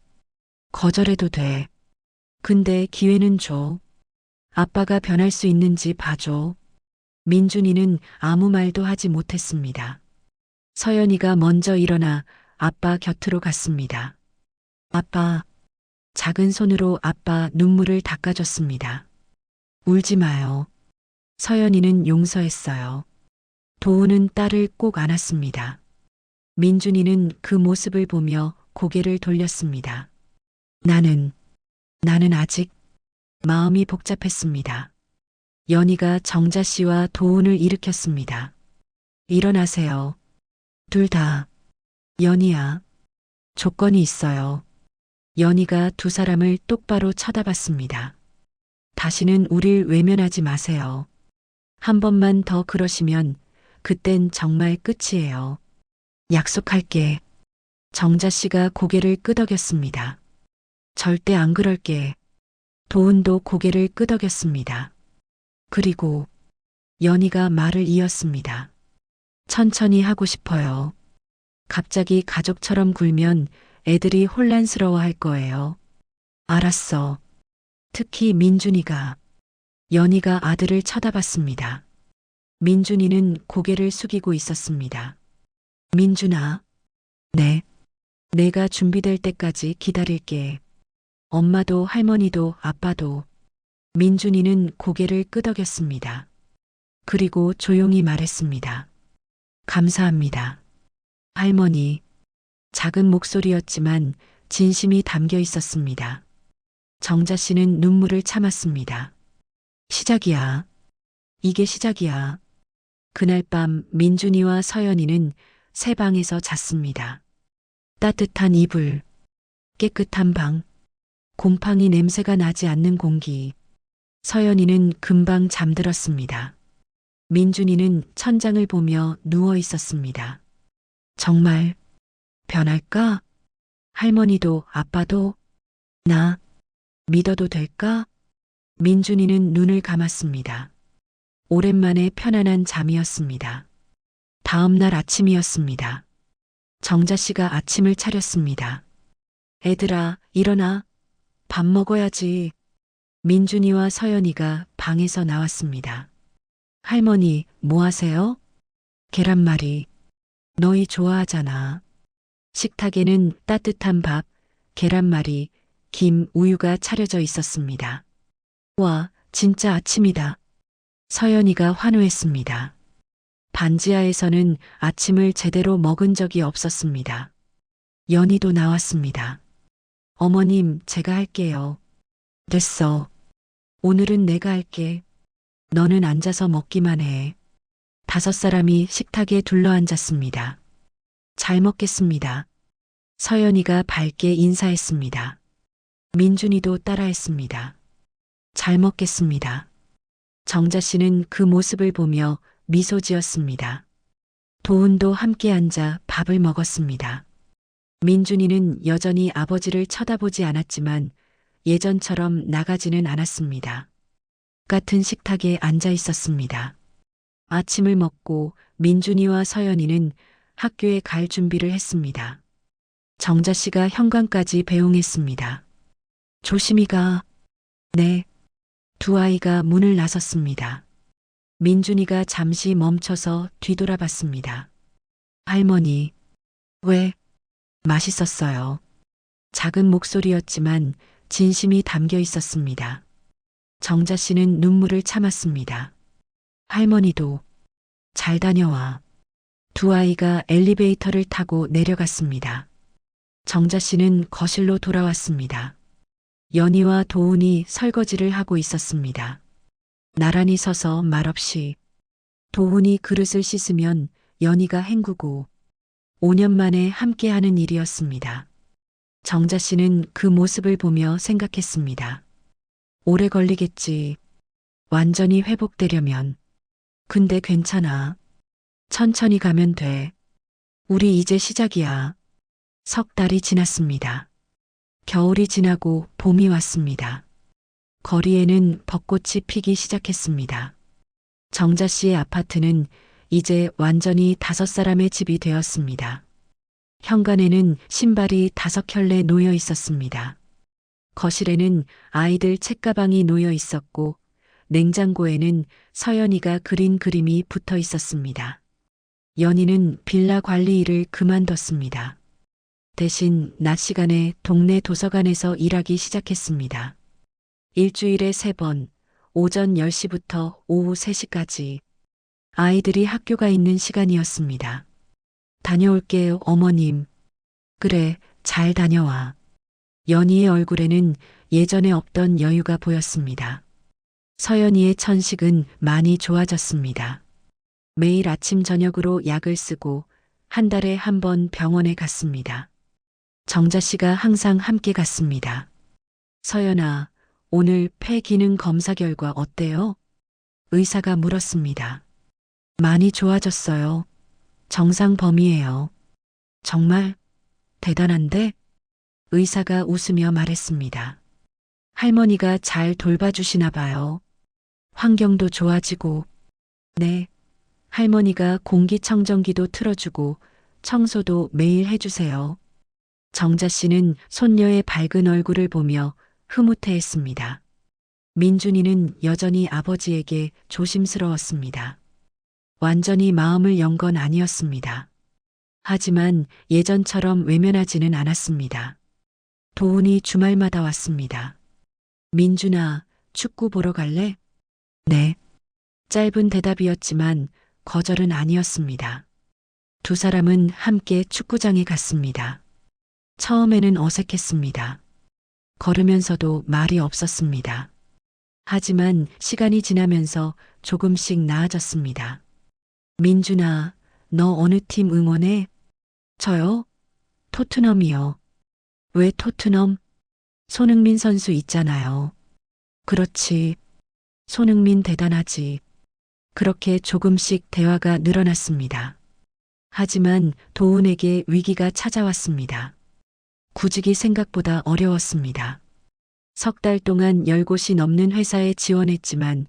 거절해도 돼. 근데 기회는 줘. 아빠가 변할 수 있는지 봐줘. 민준이는 아무 말도 하지 못했습니다. 서연이가 먼저 일어나 아빠 곁으로 갔습니다. 아빠. 작은 손으로 아빠 눈물을 닦아줬습니다. 울지 마요. 서연이는 용서했어요. 도훈은 딸을 꼭 안았습니다. 민준이는 그 모습을 보며 고개를 돌렸습니다. 나는 아직. 마음이 복잡했습니다. 연희가 정자 씨와 도훈을 일으켰습니다. 일어나세요. 둘 다. 연희야. 조건이 있어요. 연희가 2사람을 똑바로 쳐다봤습니다. 다시는 우릴 외면하지 마세요. 한 번만 더 그러시면 그땐 정말 끝이에요. 약속할게. 정자 씨가 고개를 끄덕였습니다. 절대 안 그럴게. 도훈도 고개를 끄덕였습니다. 그리고 연희가 말을 이었습니다. 천천히 하고 싶어요. 갑자기 가족처럼 굴면 애들이 혼란스러워 할 거예요. 알았어. 특히 민준이가. 연희가 아들을 쳐다봤습니다. 민준이는 고개를 숙이고 있었습니다. 민준아. 네. 내가 준비될 때까지 기다릴게. 엄마도 할머니도 아빠도. 민준이는 고개를 끄덕였습니다. 그리고 조용히 말했습니다. 감사합니다. 할머니. 작은 목소리였지만 진심이 담겨 있었습니다. 정자 씨는 눈물을 참았습니다. 시작이야. 이게 시작이야. 그날 밤 민준이와 서연이는 새 방에서 잤습니다. 따뜻한 이불, 깨끗한 방, 곰팡이 냄새가 나지 않는 공기. 서연이는 금방 잠들었습니다. 민준이는 천장을 보며 누워 있었습니다. 정말 변할까? 할머니도 아빠도 나 믿어도 될까? 민준이는 눈을 감았습니다. 오랜만에 편안한 잠이었습니다. 다음 날 아침이었습니다. 정자 씨가 아침을 차렸습니다. 애들아, 일어나. 밥 먹어야지. 민준이와 서연이가 방에서 나왔습니다. 할머니, 뭐 하세요? 계란말이. 너희 좋아하잖아. 식탁에는 따뜻한 밥, 계란말이, 김, 우유가 차려져 있었습니다. 와, 진짜 아침이다. 서연이가 환호했습니다. 반지하에서는 아침을 제대로 먹은 적이 없었습니다. 연희도 나왔습니다. 어머님, 제가 할게요. 됐어. 오늘은 내가 할게. 너는 앉아서 먹기만 해. 5사람이 식탁에 둘러앉았습니다. 잘 먹겠습니다. 서연이가 밝게 인사했습니다. 민준이도 따라했습니다. 잘 먹겠습니다. 정자 씨는 그 모습을 보며 미소 지었습니다. 도훈도 함께 앉아 밥을 먹었습니다. 민준이는 여전히 아버지를 쳐다보지 않았지만 예전처럼 나가지는 않았습니다. 같은 식탁에 앉아 있었습니다. 아침을 먹고 민준이와 서연이는 학교에 갈 준비를 했습니다. 정자 씨가 현관까지 배웅했습니다. 조심히 가. 네. 두 아이가 문을 나섰습니다. 민준이가 잠시 멈춰서 뒤돌아봤습니다. 할머니. 왜? 맛있었어요. 작은 목소리였지만 진심이 담겨 있었습니다. 정자 씨는 눈물을 참았습니다. 할머니도. 잘 다녀와. 두 아이가 엘리베이터를 타고 내려갔습니다. 정자 씨는 거실로 돌아왔습니다. 연희와 도훈이 설거지를 하고 있었습니다. 나란히 서서 말없이. 도훈이 그릇을 씻으면 연희가 헹구고 5년 만에 함께하는 일이었습니다. 정자 씨는 그 모습을 보며 생각했습니다. 오래 걸리겠지. 완전히 회복되려면. 근데 괜찮아. 천천히 가면 돼. 우리 이제 시작이야. 석 달이 지났습니다. 겨울이 지나고 봄이 왔습니다. 거리에는 벚꽃이 피기 시작했습니다. 정자 씨의 아파트는 이제 완전히 5사람의 집이 되었습니다. 현관에는 신발이 5켤레 놓여 있었습니다. 거실에는 아이들 책가방이 놓여 있었고 냉장고에는 서연이가 그린 그림이 붙어 있었습니다. 연희는 빌라 관리 일을 그만뒀습니다. 대신 낮 시간에 동네 도서관에서 일하기 시작했습니다. 일주일에 3번, 오전 10시부터 오후 3시까지. 아이들이 학교가 있는 시간이었습니다. 다녀올게요, 어머님. 그래, 잘 다녀와. 연희의 얼굴에는 예전에 없던 여유가 보였습니다. 서연이의 천식은 많이 좋아졌습니다. 매일 아침 저녁으로 약을 쓰고 한 달에 1번 병원에 갔습니다. 정자 씨가 항상 함께 갔습니다. 서연아, 오늘 폐 기능 검사 결과 어때요? 의사가 물었습니다. 많이 좋아졌어요. 정상 범위예요. 정말 대단한데? 의사가 웃으며 말했습니다. 할머니가 잘 돌봐주시나 봐요. 환경도 좋아지고. 네. 할머니가 공기청정기도 틀어주고 청소도 매일 해주세요. 정자 씨는 손녀의 밝은 얼굴을 보며 흐뭇해했습니다. 민준이는 여전히 아버지에게 조심스러웠습니다. 완전히 마음을 연 건 아니었습니다. 하지만 예전처럼 외면하지는 않았습니다. 도훈이 주말마다 왔습니다. 민준아, 축구 보러 갈래? 네. 짧은 대답이었지만 거절은 아니었습니다. 두 사람은 함께 축구장에 갔습니다. 처음에는 어색했습니다. 걸으면서도 말이 없었습니다. 하지만 시간이 지나면서 조금씩 나아졌습니다. 민준아, 너 어느 팀 응원해? 저요? 토트넘이요. 왜 토트넘? 손흥민 선수 있잖아요. 그렇지. 손흥민 대단하지. 그렇게 조금씩 대화가 늘어났습니다. 하지만 도훈에게 위기가 찾아왔습니다. 구직이 생각보다 어려웠습니다. 석 달 동안 10곳이 넘는 회사에 지원했지만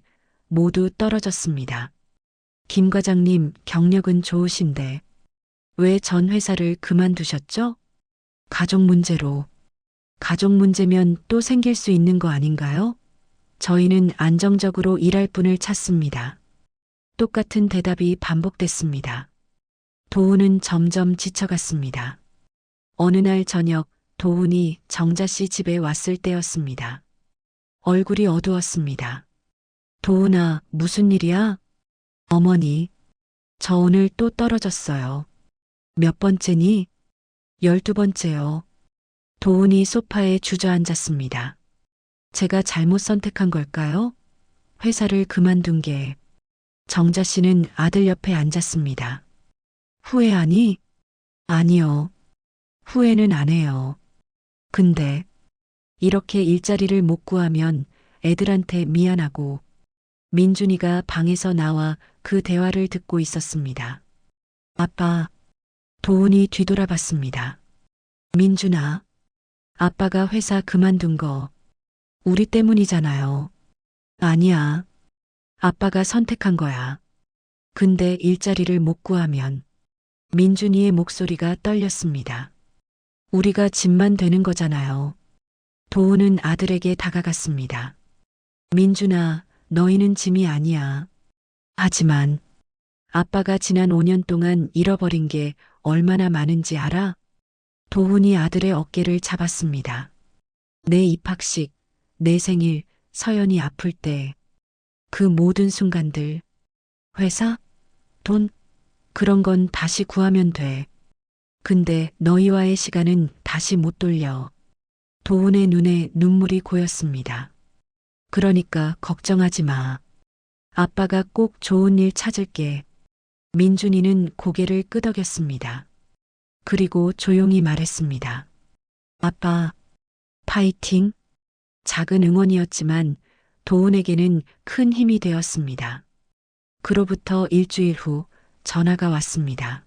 모두 떨어졌습니다. 김 과장님, 경력은 좋으신데 왜 전 회사를 그만두셨죠? 가족 문제로. 가족 문제면 또 생길 수 있는 거 아닌가요? 저희는 안정적으로 일할 분을 찾습니다. 똑같은 대답이 반복됐습니다. 도훈은 점점 지쳐갔습니다. 어느 날 저녁 도훈이 정자 씨 집에 왔을 때였습니다. 얼굴이 어두웠습니다. 도훈아, 무슨 일이야? 어머니, 저 오늘 또 떨어졌어요. 몇 번째니? 12번째요. 도훈이 소파에 주저앉았습니다. 제가 잘못 선택한 걸까요? 회사를 그만둔 게. 정자 씨는 아들 옆에 앉았습니다. 후회하니? 아니요. 후회는 안 해요. 근데 이렇게 일자리를 못 구하면 애들한테 미안하고. 민준이가 방에서 나와 그 대화를 듣고 있었습니다. 아빠. 도훈이 뒤돌아봤습니다. 민준아, 아빠가 회사 그만둔 거 우리 때문이잖아요. 아니야. 아빠가 선택한 거야. 근데 일자리를 못 구하면. 민준이의 목소리가 떨렸습니다. 우리가 짐만 되는 거잖아요. 도훈은 아들에게 다가갔습니다. 민준아, 너희는 짐이 아니야. 하지만 아빠가 지난 5년 동안 잃어버린 게 얼마나 많은지 알아? 도훈이 아들의 어깨를 잡았습니다. 내 입학식, 내 생일, 서연이 아플 때, 그 모든 순간들, 회사, 돈, 그런 건 다시 구하면 돼. 근데 너희와의 시간은 다시 못 돌려. 도훈의 눈에 눈물이 고였습니다. 그러니까 걱정하지 마. 아빠가 꼭 좋은 일 찾을게. 민준이는 고개를 끄덕였습니다. 그리고 조용히 말했습니다. 아빠, 파이팅. 작은 응원이었지만 도훈에게는 큰 힘이 되었습니다. 그로부터 일주일 후 전화가 왔습니다.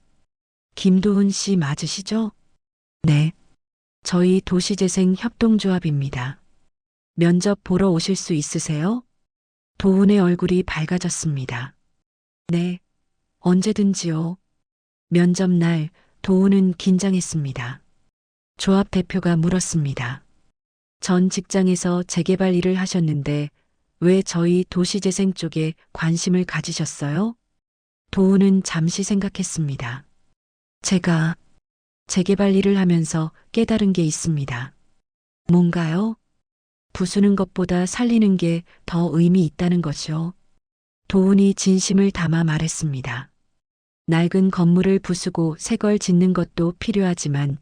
김도훈 씨 맞으시죠? 네. 저희 도시재생 협동조합입니다. 면접 보러 오실 수 있으세요? 도훈의 얼굴이 밝아졌습니다. 네. 언제든지요. 면접 날 도훈은 긴장했습니다. 조합 대표가 물었습니다. 전 직장에서 재개발 일을 하셨는데 왜 저희 도시재생 쪽에 관심을 가지셨어요? 도훈은 잠시 생각했습니다. 제가 재개발 일을 하면서 깨달은 게 있습니다. 뭔가요? 부수는 것보다 살리는 게 더 의미 있다는 것이요. 도훈이 진심을 담아 말했습니다. 낡은 건물을 부수고 새 걸 짓는 것도 필요하지만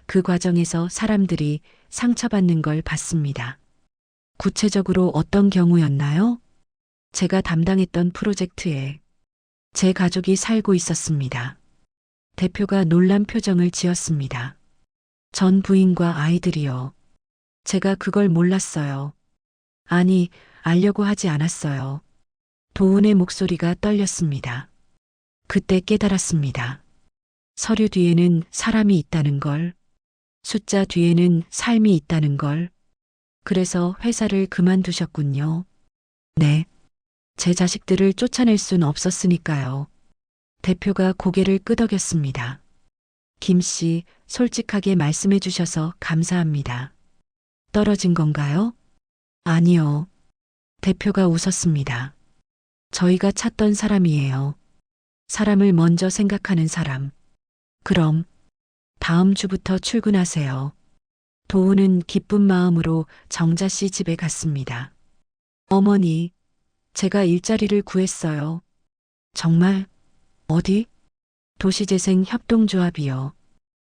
그 과정에서 사람들이 상처받는 걸 봤습니다. 구체적으로 어떤 경우였나요? 제가 담당했던 프로젝트에 제 가족이 살고 있었습니다. 대표가 놀란 표정을 지었습니다. 전 부인과 아이들이요. 제가 그걸 몰랐어요. 아니, 알려고 하지 않았어요. 도훈의 목소리가 떨렸습니다. 그때 깨달았습니다. 서류 뒤에는 사람이 있다는 걸, 숫자 뒤에는 삶이 있다는 걸. 그래서 회사를 그만두셨군요. 네. 제 자식들을 쫓아낼 순 없었으니까요. 대표가 고개를 끄덕였습니다. 김 씨, 솔직하게 말씀해 주셔서 감사합니다. 떨어진 건가요? 아니요. 대표가 웃었습니다. 저희가 찾던 사람이에요. 사람을 먼저 생각하는 사람. 그럼 다음 주부터 출근하세요. 도우는 기쁜 마음으로 정자 씨 집에 갔습니다. 어머니, 제가 일자리를 구했어요. 정말? 어디? 도시재생 협동조합이요.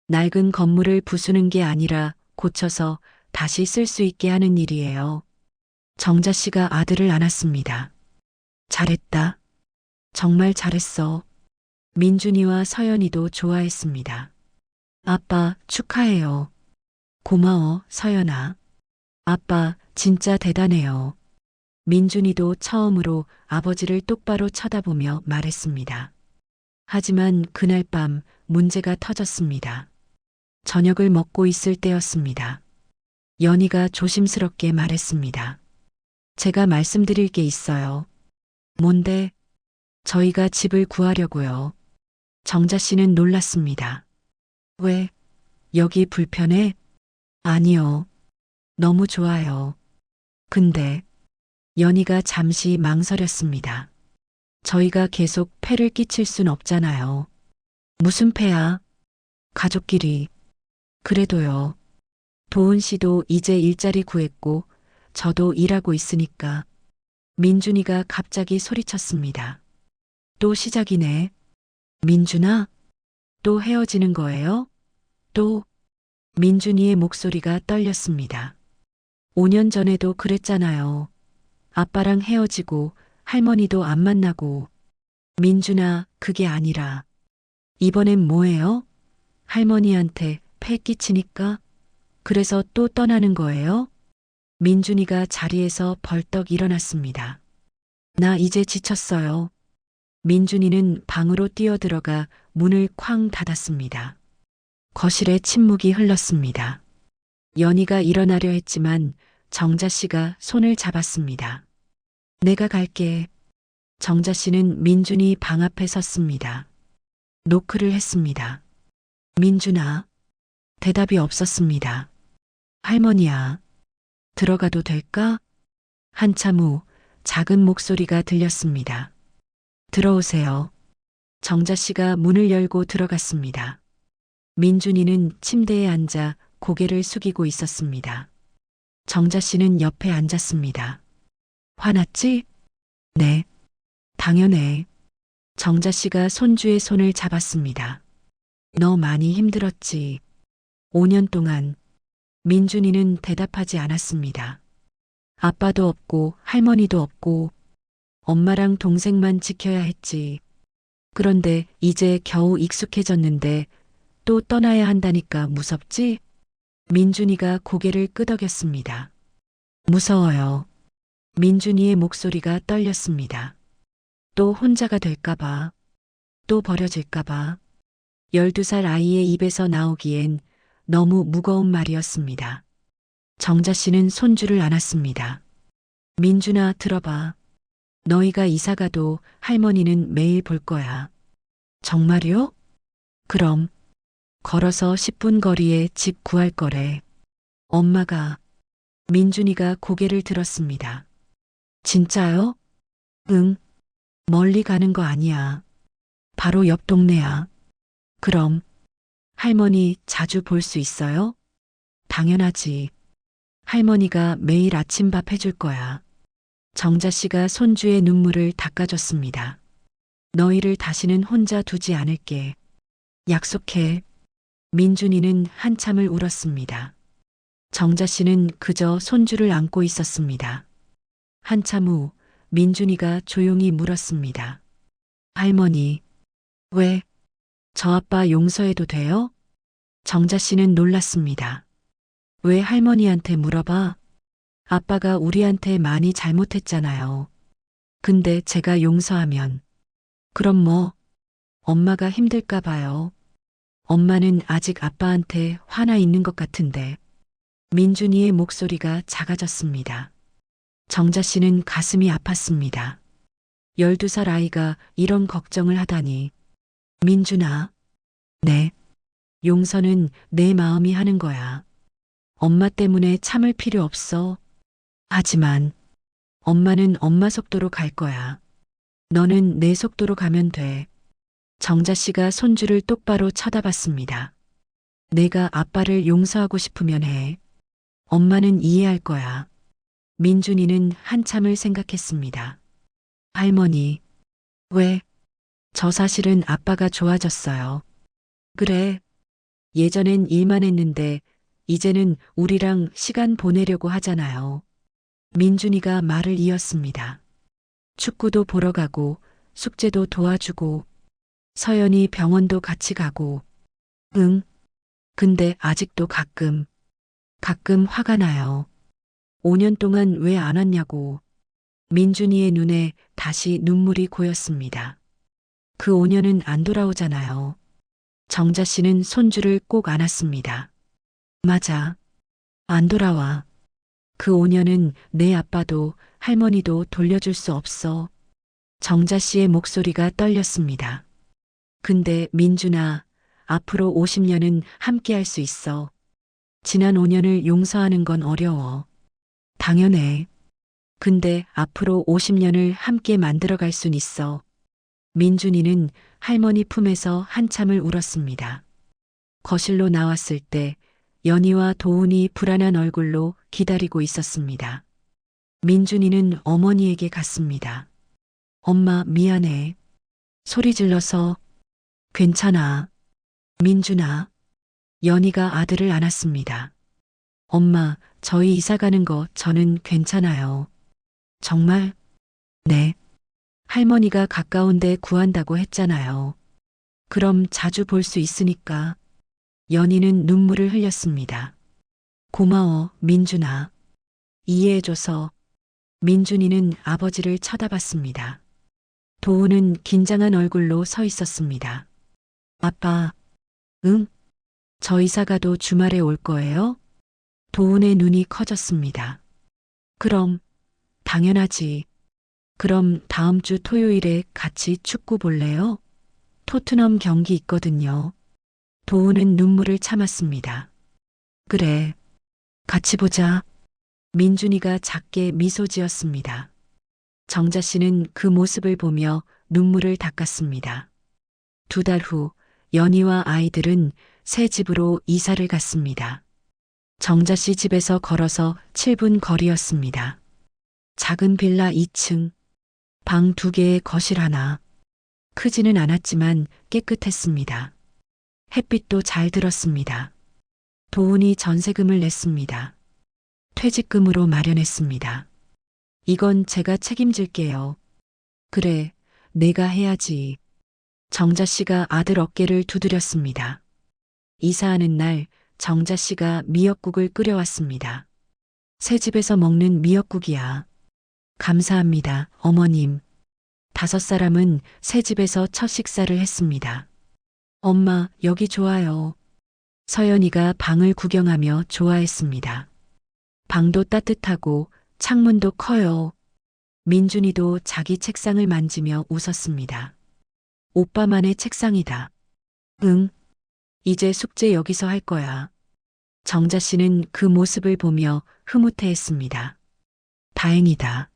낡은 건물을 부수는 게 아니라 고쳐서 다시 쓸 수 있게 하는 일이에요. 정자 씨가 아들을 안았습니다. 잘했다. 정말 잘했어. 민준이와 서연이도 좋아했습니다. 아빠, 축하해요. 고마워, 서연아. 아빠, 진짜 대단해요. 민준이도 처음으로 아버지를 똑바로 쳐다보며 말했습니다. 하지만 그날 밤 문제가 터졌습니다. 저녁을 먹고 있을 때였습니다. 연희가 조심스럽게 말했습니다. 제가 말씀드릴 게 있어요. 뭔데? 저희가 집을 구하려고요. 정자 씨는 놀랐습니다. 왜? 여기 불편해? 아니요. 너무 좋아요. 근데 연희가 잠시 망설였습니다. 저희가 계속 폐를 끼칠 순 없잖아요. 무슨 폐야? 가족끼리. 그래도요. 도은 씨도 이제 일자리 구했고 저도 일하고 있으니까. 민준이가 갑자기 소리쳤습니다. 또 시작이네. 민준아? 또 헤어지는 거예요? 또? 민준이의 목소리가 떨렸습니다. 5년 전에도 그랬잖아요. 아빠랑 헤어지고 할머니도 안 만나고. 민준아, 그게 아니라. 이번엔 뭐예요? 할머니한테 폐 끼치니까? 그래서 또 떠나는 거예요? 민준이가 자리에서 벌떡 일어났습니다. 나 이제 지쳤어요. 민준이는 방으로 뛰어들어가 문을 쾅 닫았습니다. 거실에 침묵이 흘렀습니다. 연희가 일어나려 했지만 정자 씨가 손을 잡았습니다. 내가 갈게. 정자 씨는 민준이 방 앞에 섰습니다. 노크를 했습니다. 민준아. 대답이 없었습니다. 할머니야. 들어가도 될까? 한참 후 작은 목소리가 들렸습니다. 들어오세요. 정자 씨가 문을 열고 들어갔습니다. 민준이는 침대에 앉아 고개를 숙이고 있었습니다. 정자 씨는 옆에 앉았습니다. 화났지? 네. 당연해. 정자 씨가 손주의 손을 잡았습니다. 너 많이 힘들었지. 5년 동안. 민준이는 대답하지 않았습니다. 아빠도 없고 할머니도 없고 엄마랑 동생만 지켜야 했지. 그런데 이제 겨우 익숙해졌는데 또 떠나야 한다니까 무섭지? 민준이가 고개를 끄덕였습니다. 무서워요. 민준이의 목소리가 떨렸습니다. 또 혼자가 될까봐. 또 버려질까봐. 12살 아이의 입에서 나오기엔 너무 무거운 말이었습니다. 정자 씨는 손주를 안았습니다. 민준아, 들어봐. 너희가 이사가도 할머니는 매일 볼 거야. 정말요? 그럼 걸어서 10분 거리에 집 구할 거래. 엄마가. 민준이가 고개를 들었습니다. 진짜요? 응. 멀리 가는 거 아니야. 바로 옆 동네야. 그럼 할머니 자주 볼 수 있어요? 당연하지. 할머니가 매일 아침밥 해줄 거야. 정자 씨가 손주의 눈물을 닦아줬습니다. 너희를 다시는 혼자 두지 않을게. 약속해. 민준이는 한참을 울었습니다. 정자 씨는 그저 손주를 안고 있었습니다. 한참 후 민준이가 조용히 물었습니다. 할머니, 왜? 저 아빠 용서해도 돼요? 정자 씨는 놀랐습니다. 왜 할머니한테 물어봐? 아빠가 우리한테 많이 잘못했잖아요. 근데 제가 용서하면. 그럼 뭐? 엄마가 힘들까 봐요. 엄마는 아직 아빠한테 화나 있는 것 같은데. 민준이의 목소리가 작아졌습니다. 정자 씨는 가슴이 아팠습니다. 12살 아이가 이런 걱정을 하다니. 민준아. 네. 용서는 내 마음이 하는 거야. 엄마 때문에 참을 필요 없어. 하지만 엄마는 엄마 속도로 갈 거야. 너는 내 속도로 가면 돼. 정자 씨가 손주를 똑바로 쳐다봤습니다. 내가 아빠를 용서하고 싶으면 해. 엄마는 이해할 거야. 민준이는 한참을 생각했습니다. 할머니, 왜? 저 사실은 아빠가 좋아졌어요. 그래. 예전엔 일만 했는데 이제는 우리랑 시간 보내려고 하잖아요. 민준이가 말을 이었습니다. 축구도 보러 가고 숙제도 도와주고 서연이 병원도 같이 가고. 응. 근데 아직도 가끔 화가 나요. 5년 동안 왜 안 왔냐고. 민준이의 눈에 다시 눈물이 고였습니다. 그 5년은 안 돌아오잖아요. 정자 씨는 손주를 꼭 안았습니다. 맞아. 안 돌아와. 그 5년은 내 아빠도 할머니도 돌려줄 수 없어. 정자 씨의 목소리가 떨렸습니다. 근데 민준아, 앞으로 50년은 함께 할 수 있어. 지난 5년을 용서하는 건 어려워. 당연해. 근데 앞으로 50년을 함께 만들어갈 순 있어. 민준이는 할머니 품에서 한참을 울었습니다. 거실로 나왔을 때 연희와 도훈이 불안한 얼굴로 기다리고 있었습니다. 민준이는 어머니에게 갔습니다. 엄마 미안해. 소리 질러서. 괜찮아. 민준아. 연희가 아들을 안았습니다. 엄마, 저희 이사 가는 거 저는 괜찮아요. 정말? 네. 할머니가 가까운 데 구한다고 했잖아요. 그럼 자주 볼 수 있으니까. 연희는 눈물을 흘렸습니다. 고마워, 민준아. 이해해줘서. 민준이는 아버지를 쳐다봤습니다. 도훈은 긴장한 얼굴로 서 있었습니다. 아빠, 응? 저 이사 가도 주말에 올 거예요? 도훈의 눈이 커졌습니다. 그럼, 당연하지. 그럼 다음 주 토요일에 같이 축구 볼래요? 토트넘 경기 있거든요. 도훈은 눈물을 참았습니다. 그래, 같이 보자. 민준이가 작게 미소 지었습니다. 정자 씨는 그 모습을 보며 눈물을 닦았습니다. 2달 후 연희와 아이들은 새 집으로 이사를 갔습니다. 정자 씨 집에서 걸어서 7분 거리였습니다. 작은 빌라 2층, 방 2개에 거실 하나. 크지는 않았지만 깨끗했습니다. 햇빛도 잘 들었습니다. 도훈이 전세금을 냈습니다. 퇴직금으로 마련했습니다. 이건 제가 책임질게요. 그래, 내가 해야지. 정자 씨가 아들 어깨를 두드렸습니다. 이사하는 날 정자 씨가 미역국을 끓여왔습니다. 새 집에서 먹는 미역국이야. 감사합니다, 어머님. 5사람은 새 집에서 첫 식사를 했습니다. 엄마, 여기 좋아요. 서연이가 방을 구경하며 좋아했습니다. 방도 따뜻하고 창문도 커요. 민준이도 자기 책상을 만지며 웃었습니다. 오빠만의 책상이다. 응. 이제 숙제 여기서 할 거야. 정자 씨는 그 모습을 보며 흐뭇해했습니다. 다행이다.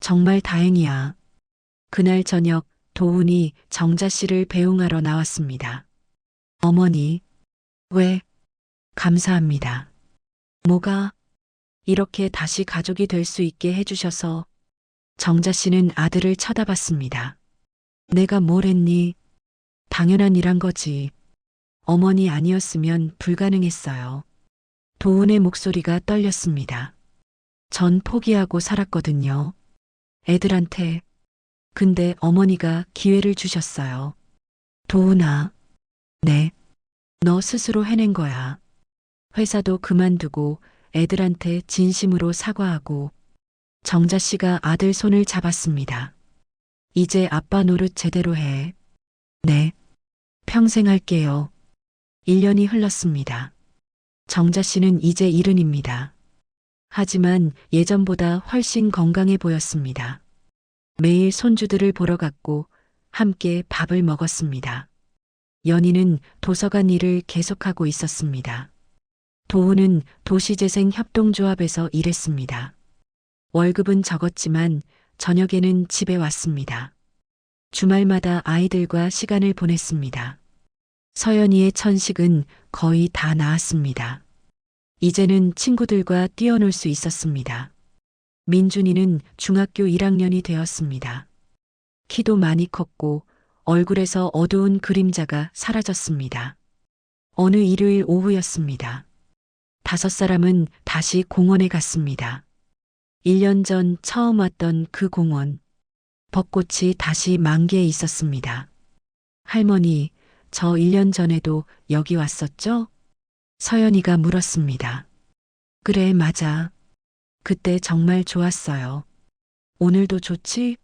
정말 다행이야. 그날 저녁 도훈이 정자 씨를 배웅하러 나왔습니다. 어머니, 왜? 감사합니다. 뭐가? 이렇게 다시 가족이 될 수 있게 해주셔서. 정자 씨는 아들을 쳐다봤습니다. 내가 뭘 했니? 당연한 일한 거지. 어머니 아니었으면 불가능했어요. 도훈의 목소리가 떨렸습니다. 전 포기하고 살았거든요. 애들한테. 근데 어머니가 기회를 주셨어요. 도훈아. 네. 너 스스로 해낸 거야. 회사도 그만두고 애들한테 진심으로 사과하고. 정자 씨가 아들 손을 잡았습니다. 이제 아빠 노릇 제대로 해. 네. 평생 할게요. 1년이 흘렀습니다. 정자 씨는 이제 70입니다. 하지만 예전보다 훨씬 건강해 보였습니다. 매일 손주들을 보러 갔고 함께 밥을 먹었습니다. 연희는 도서관 일을 계속하고 있었습니다. 도훈은 도시재생협동조합에서 일했습니다. 월급은 적었지만 저녁에는 집에 왔습니다. 주말마다 아이들과 시간을 보냈습니다. 서연이의 천식은 거의 다 나았습니다. 이제는 친구들과 뛰어놀 수 있었습니다. 민준이는 중학교 1학년이 되었습니다. 키도 많이 컸고 얼굴에서 어두운 그림자가 사라졌습니다. 어느 일요일 오후였습니다. 5사람은 다시 공원에 갔습니다. 1년 전 처음 왔던 그 공원. 벚꽃이 다시 만개해 있었습니다. 할머니, 저 1년 전에도 여기 왔었죠? 서연이가 물었습니다. 그래, 맞아. 그때 정말 좋았어요. 오늘도 좋지?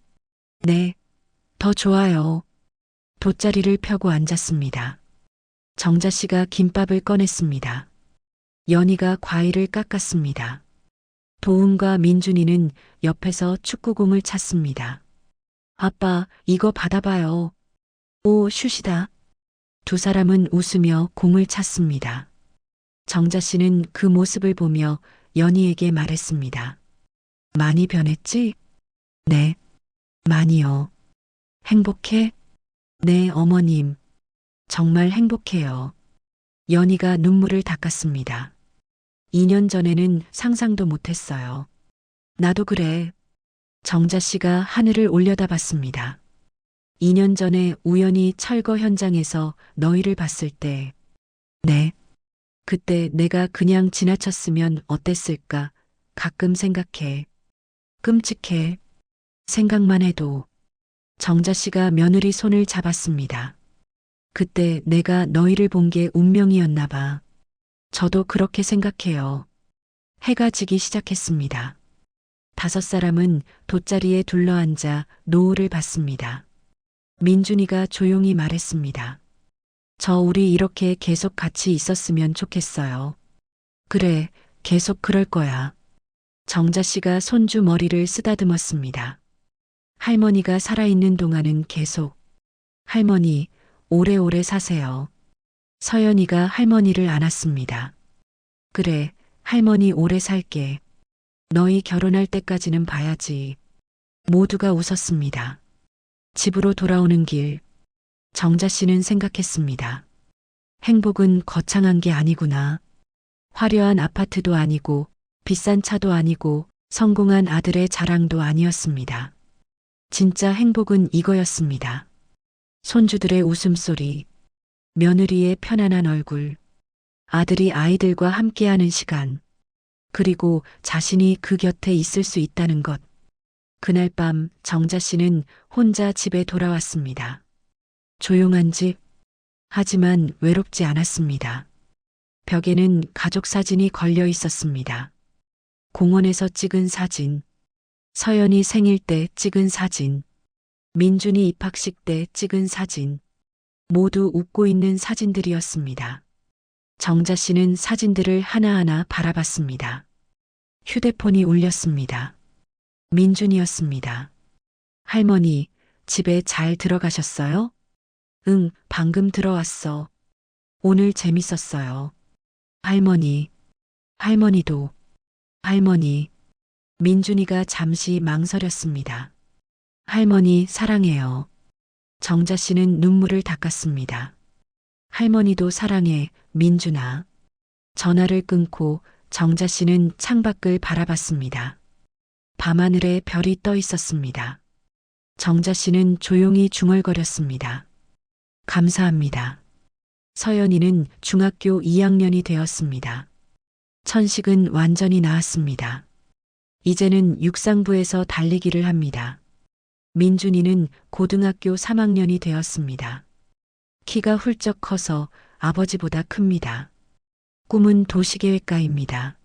네, 더 좋아요. 돗자리를 펴고 앉았습니다. 정자 씨가 김밥을 꺼냈습니다. 연희가 과일을 깎았습니다. 도훈과 민준이는 옆에서 축구공을 찼습니다. 아빠, 이거 받아봐요. 오, 슛이다. 2사람은 웃으며 공을 찼습니다. 정자 씨는 그 모습을 보며 연희에게 말했습니다. 많이 변했지? 네, 많이요. 행복해? 네, 어머님. 정말 행복해요. 연희가 눈물을 닦았습니다. 2년 전에는 상상도 못했어요. 나도 그래. 정자 씨가 하늘을 올려다봤습니다. 2년 전에 우연히 철거 현장에서 너희를 봤을 때, 네. 그때 내가 그냥 지나쳤으면 어땠을까 가끔 생각해. 끔찍해. 생각만 해도. 정자 씨가 며느리 손을 잡았습니다. 그때 내가 너희를 본 게 운명이었나 봐. 저도 그렇게 생각해요. 해가 지기 시작했습니다. 5사람은 돗자리에 둘러앉아 노을을 봤습니다. 민준이가 조용히 말했습니다. 저 우리 이렇게 계속 같이 있었으면 좋겠어요. 그래, 계속 그럴 거야. 정자 씨가 손주 머리를 쓰다듬었습니다. 할머니가 살아있는 동안은 계속. 할머니, 오래오래 사세요. 서연이가 할머니를 안았습니다. 그래, 할머니 오래 살게. 너희 결혼할 때까지는 봐야지. 모두가 웃었습니다. 집으로 돌아오는 길, 정자 씨는 생각했습니다. 행복은 거창한 게 아니구나. 화려한 아파트도 아니고, 비싼 차도 아니고, 성공한 아들의 자랑도 아니었습니다. 진짜 행복은 이거였습니다. 손주들의 웃음소리, 며느리의 편안한 얼굴, 아들이 아이들과 함께하는 시간, 그리고 자신이 그 곁에 있을 수 있다는 것. 그날 밤 정자 씨는 혼자 집에 돌아왔습니다. 조용한 집, 하지만 외롭지 않았습니다. 벽에는 가족 사진이 걸려 있었습니다. 공원에서 찍은 사진, 서연이 생일 때 찍은 사진, 민준이 입학식 때 찍은 사진, 모두 웃고 있는 사진들이었습니다. 정자 씨는 사진들을 하나하나 바라봤습니다. 휴대폰이 울렸습니다. 민준이었습니다. 할머니, 집에 잘 들어가셨어요? 응, 방금 들어왔어. 오늘 재밌었어요. 할머니, 할머니도, 할머니. 민준이가 잠시 망설였습니다. 할머니, 사랑해요. 정자 씨는 눈물을 닦았습니다. 할머니도 사랑해, 민준아. 전화를 끊고 정자 씨는 창밖을 바라봤습니다. 밤하늘에 별이 떠 있었습니다. 정자 씨는 조용히 중얼거렸습니다. 감사합니다. 서연이는 중학교 2학년이 되었습니다. 천식은 완전히 나았습니다. 이제는 육상부에서 달리기를 합니다. 민준이는 고등학교 3학년이 되었습니다. 키가 훌쩍 커서 아버지보다 큽니다. 꿈은 도시계획가입니다.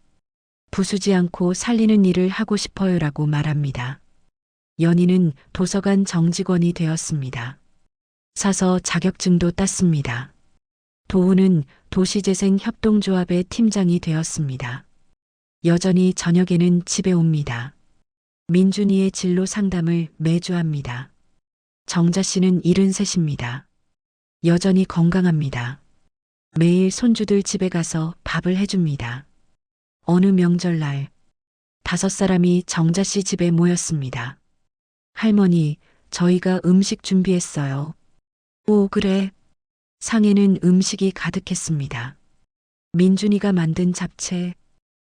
부수지 않고 살리는 일을 하고 싶어요라고 말합니다. 연희는 도서관 정직원이 되었습니다. 사서 자격증도 땄습니다. 도훈은 도시재생협동조합의 팀장이 되었습니다. 여전히 저녁에는 집에 옵니다. 민준이의 진로 상담을 매주 합니다. 정자 씨는 73입니다. 여전히 건강합니다. 매일 손주들 집에 가서 밥을 해줍니다. 어느 명절날 5사람이 정자 씨 집에 모였습니다. 할머니, 저희가 음식 준비했어요. 오, 그래. 상에는 음식이 가득했습니다. 민준이가 만든 잡채,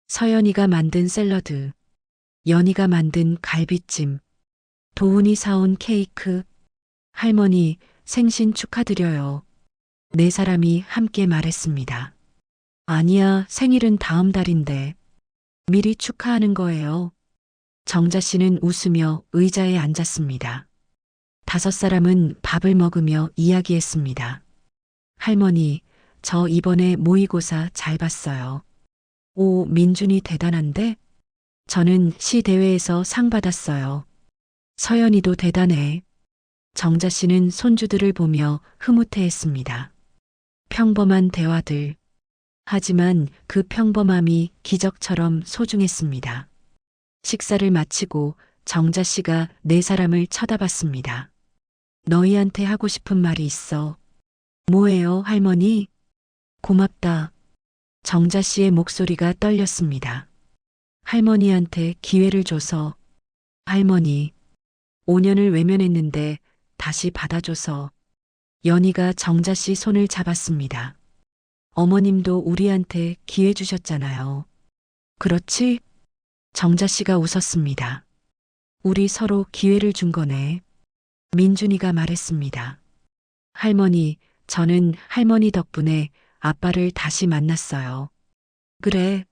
서연이가 만든 샐러드, 연희가 만든 갈비찜, 도훈이 사온 케이크. 할머니, 생신 축하드려요. 4사람이 함께 말했습니다. 아니야, 생일은 다음 달인데. 미리 축하하는 거예요. 정자 씨는 웃으며 의자에 앉았습니다. 5사람은 밥을 먹으며 이야기했습니다. 할머니, 저 이번에 모의고사 잘 봤어요. 오, 민준이 대단한데? 저는 시 대회에서 상 받았어요. 서연이도 대단해. 정자 씨는 손주들을 보며 흐뭇해했습니다. 평범한 대화들. 하지만 그 평범함이 기적처럼 소중했습니다. 식사를 마치고 정자 씨가 4사람을 쳐다봤습니다. 너희한테 하고 싶은 말이 있어. 뭐예요, 할머니? 고맙다. 정자 씨의 목소리가 떨렸습니다. 할머니한테 기회를 줘서. 할머니, 5년을 외면했는데 다시 받아줘서. 연희가 정자 씨 손을 잡았습니다. 어머님도 우리한테 기회 주셨잖아요. 그렇지? 정자 씨가 웃었습니다. 우리 서로 기회를 준 거네. 민준이가 말했습니다. 할머니, 저는 할머니 덕분에 아빠를 다시 만났어요. 그래.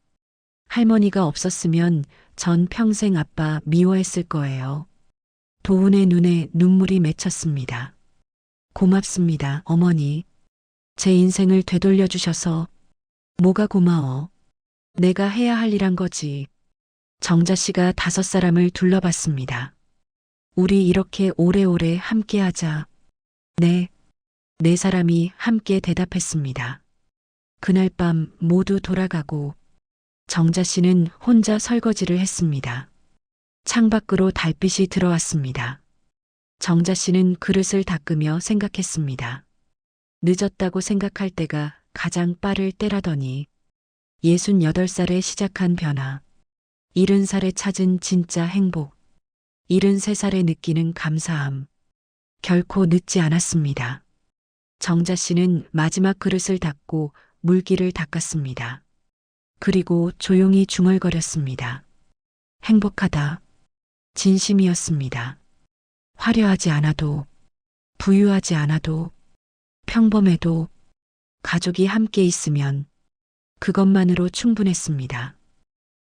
할머니가 없었으면 전 평생 아빠 미워했을 거예요. 도훈의 눈에 눈물이 맺혔습니다. 고맙습니다, 어머니. 제 인생을 되돌려 주셔서. 뭐가 고마워. 내가 해야 할 일한 거지. 정자 씨가 5사람을 둘러봤습니다. 우리 이렇게 오래오래 함께 하자. 네. 4사람이 함께 대답했습니다. 그날 밤 모두 돌아가고 정자 씨는 혼자 설거지를 했습니다. 창밖으로 달빛이 들어왔습니다. 정자 씨는 그릇을 닦으며 생각했습니다. 늦었다고 생각할 때가 가장 빠를 때라더니 68살에 시작한 변화, 70살에 찾은 진짜 행복, 73살에 느끼는 감사함. 결코 늦지 않았습니다. 정자 씨는 마지막 그릇을 닦고 물기를 닦았습니다. 그리고 조용히 중얼거렸습니다. 행복하다. 진심이었습니다. 화려하지 않아도, 부유하지 않아도, 평범해도 가족이 함께 있으면 그것만으로 충분했습니다.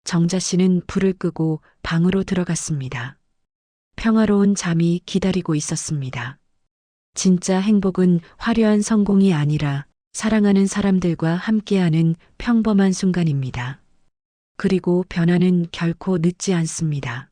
정자 씨는 불을 끄고 방으로 들어갔습니다. 평화로운 잠이 기다리고 있었습니다. 진짜 행복은 화려한 성공이 아니라 사랑하는 사람들과 함께하는 평범한 순간입니다. 그리고 변화는 결코 늦지 않습니다.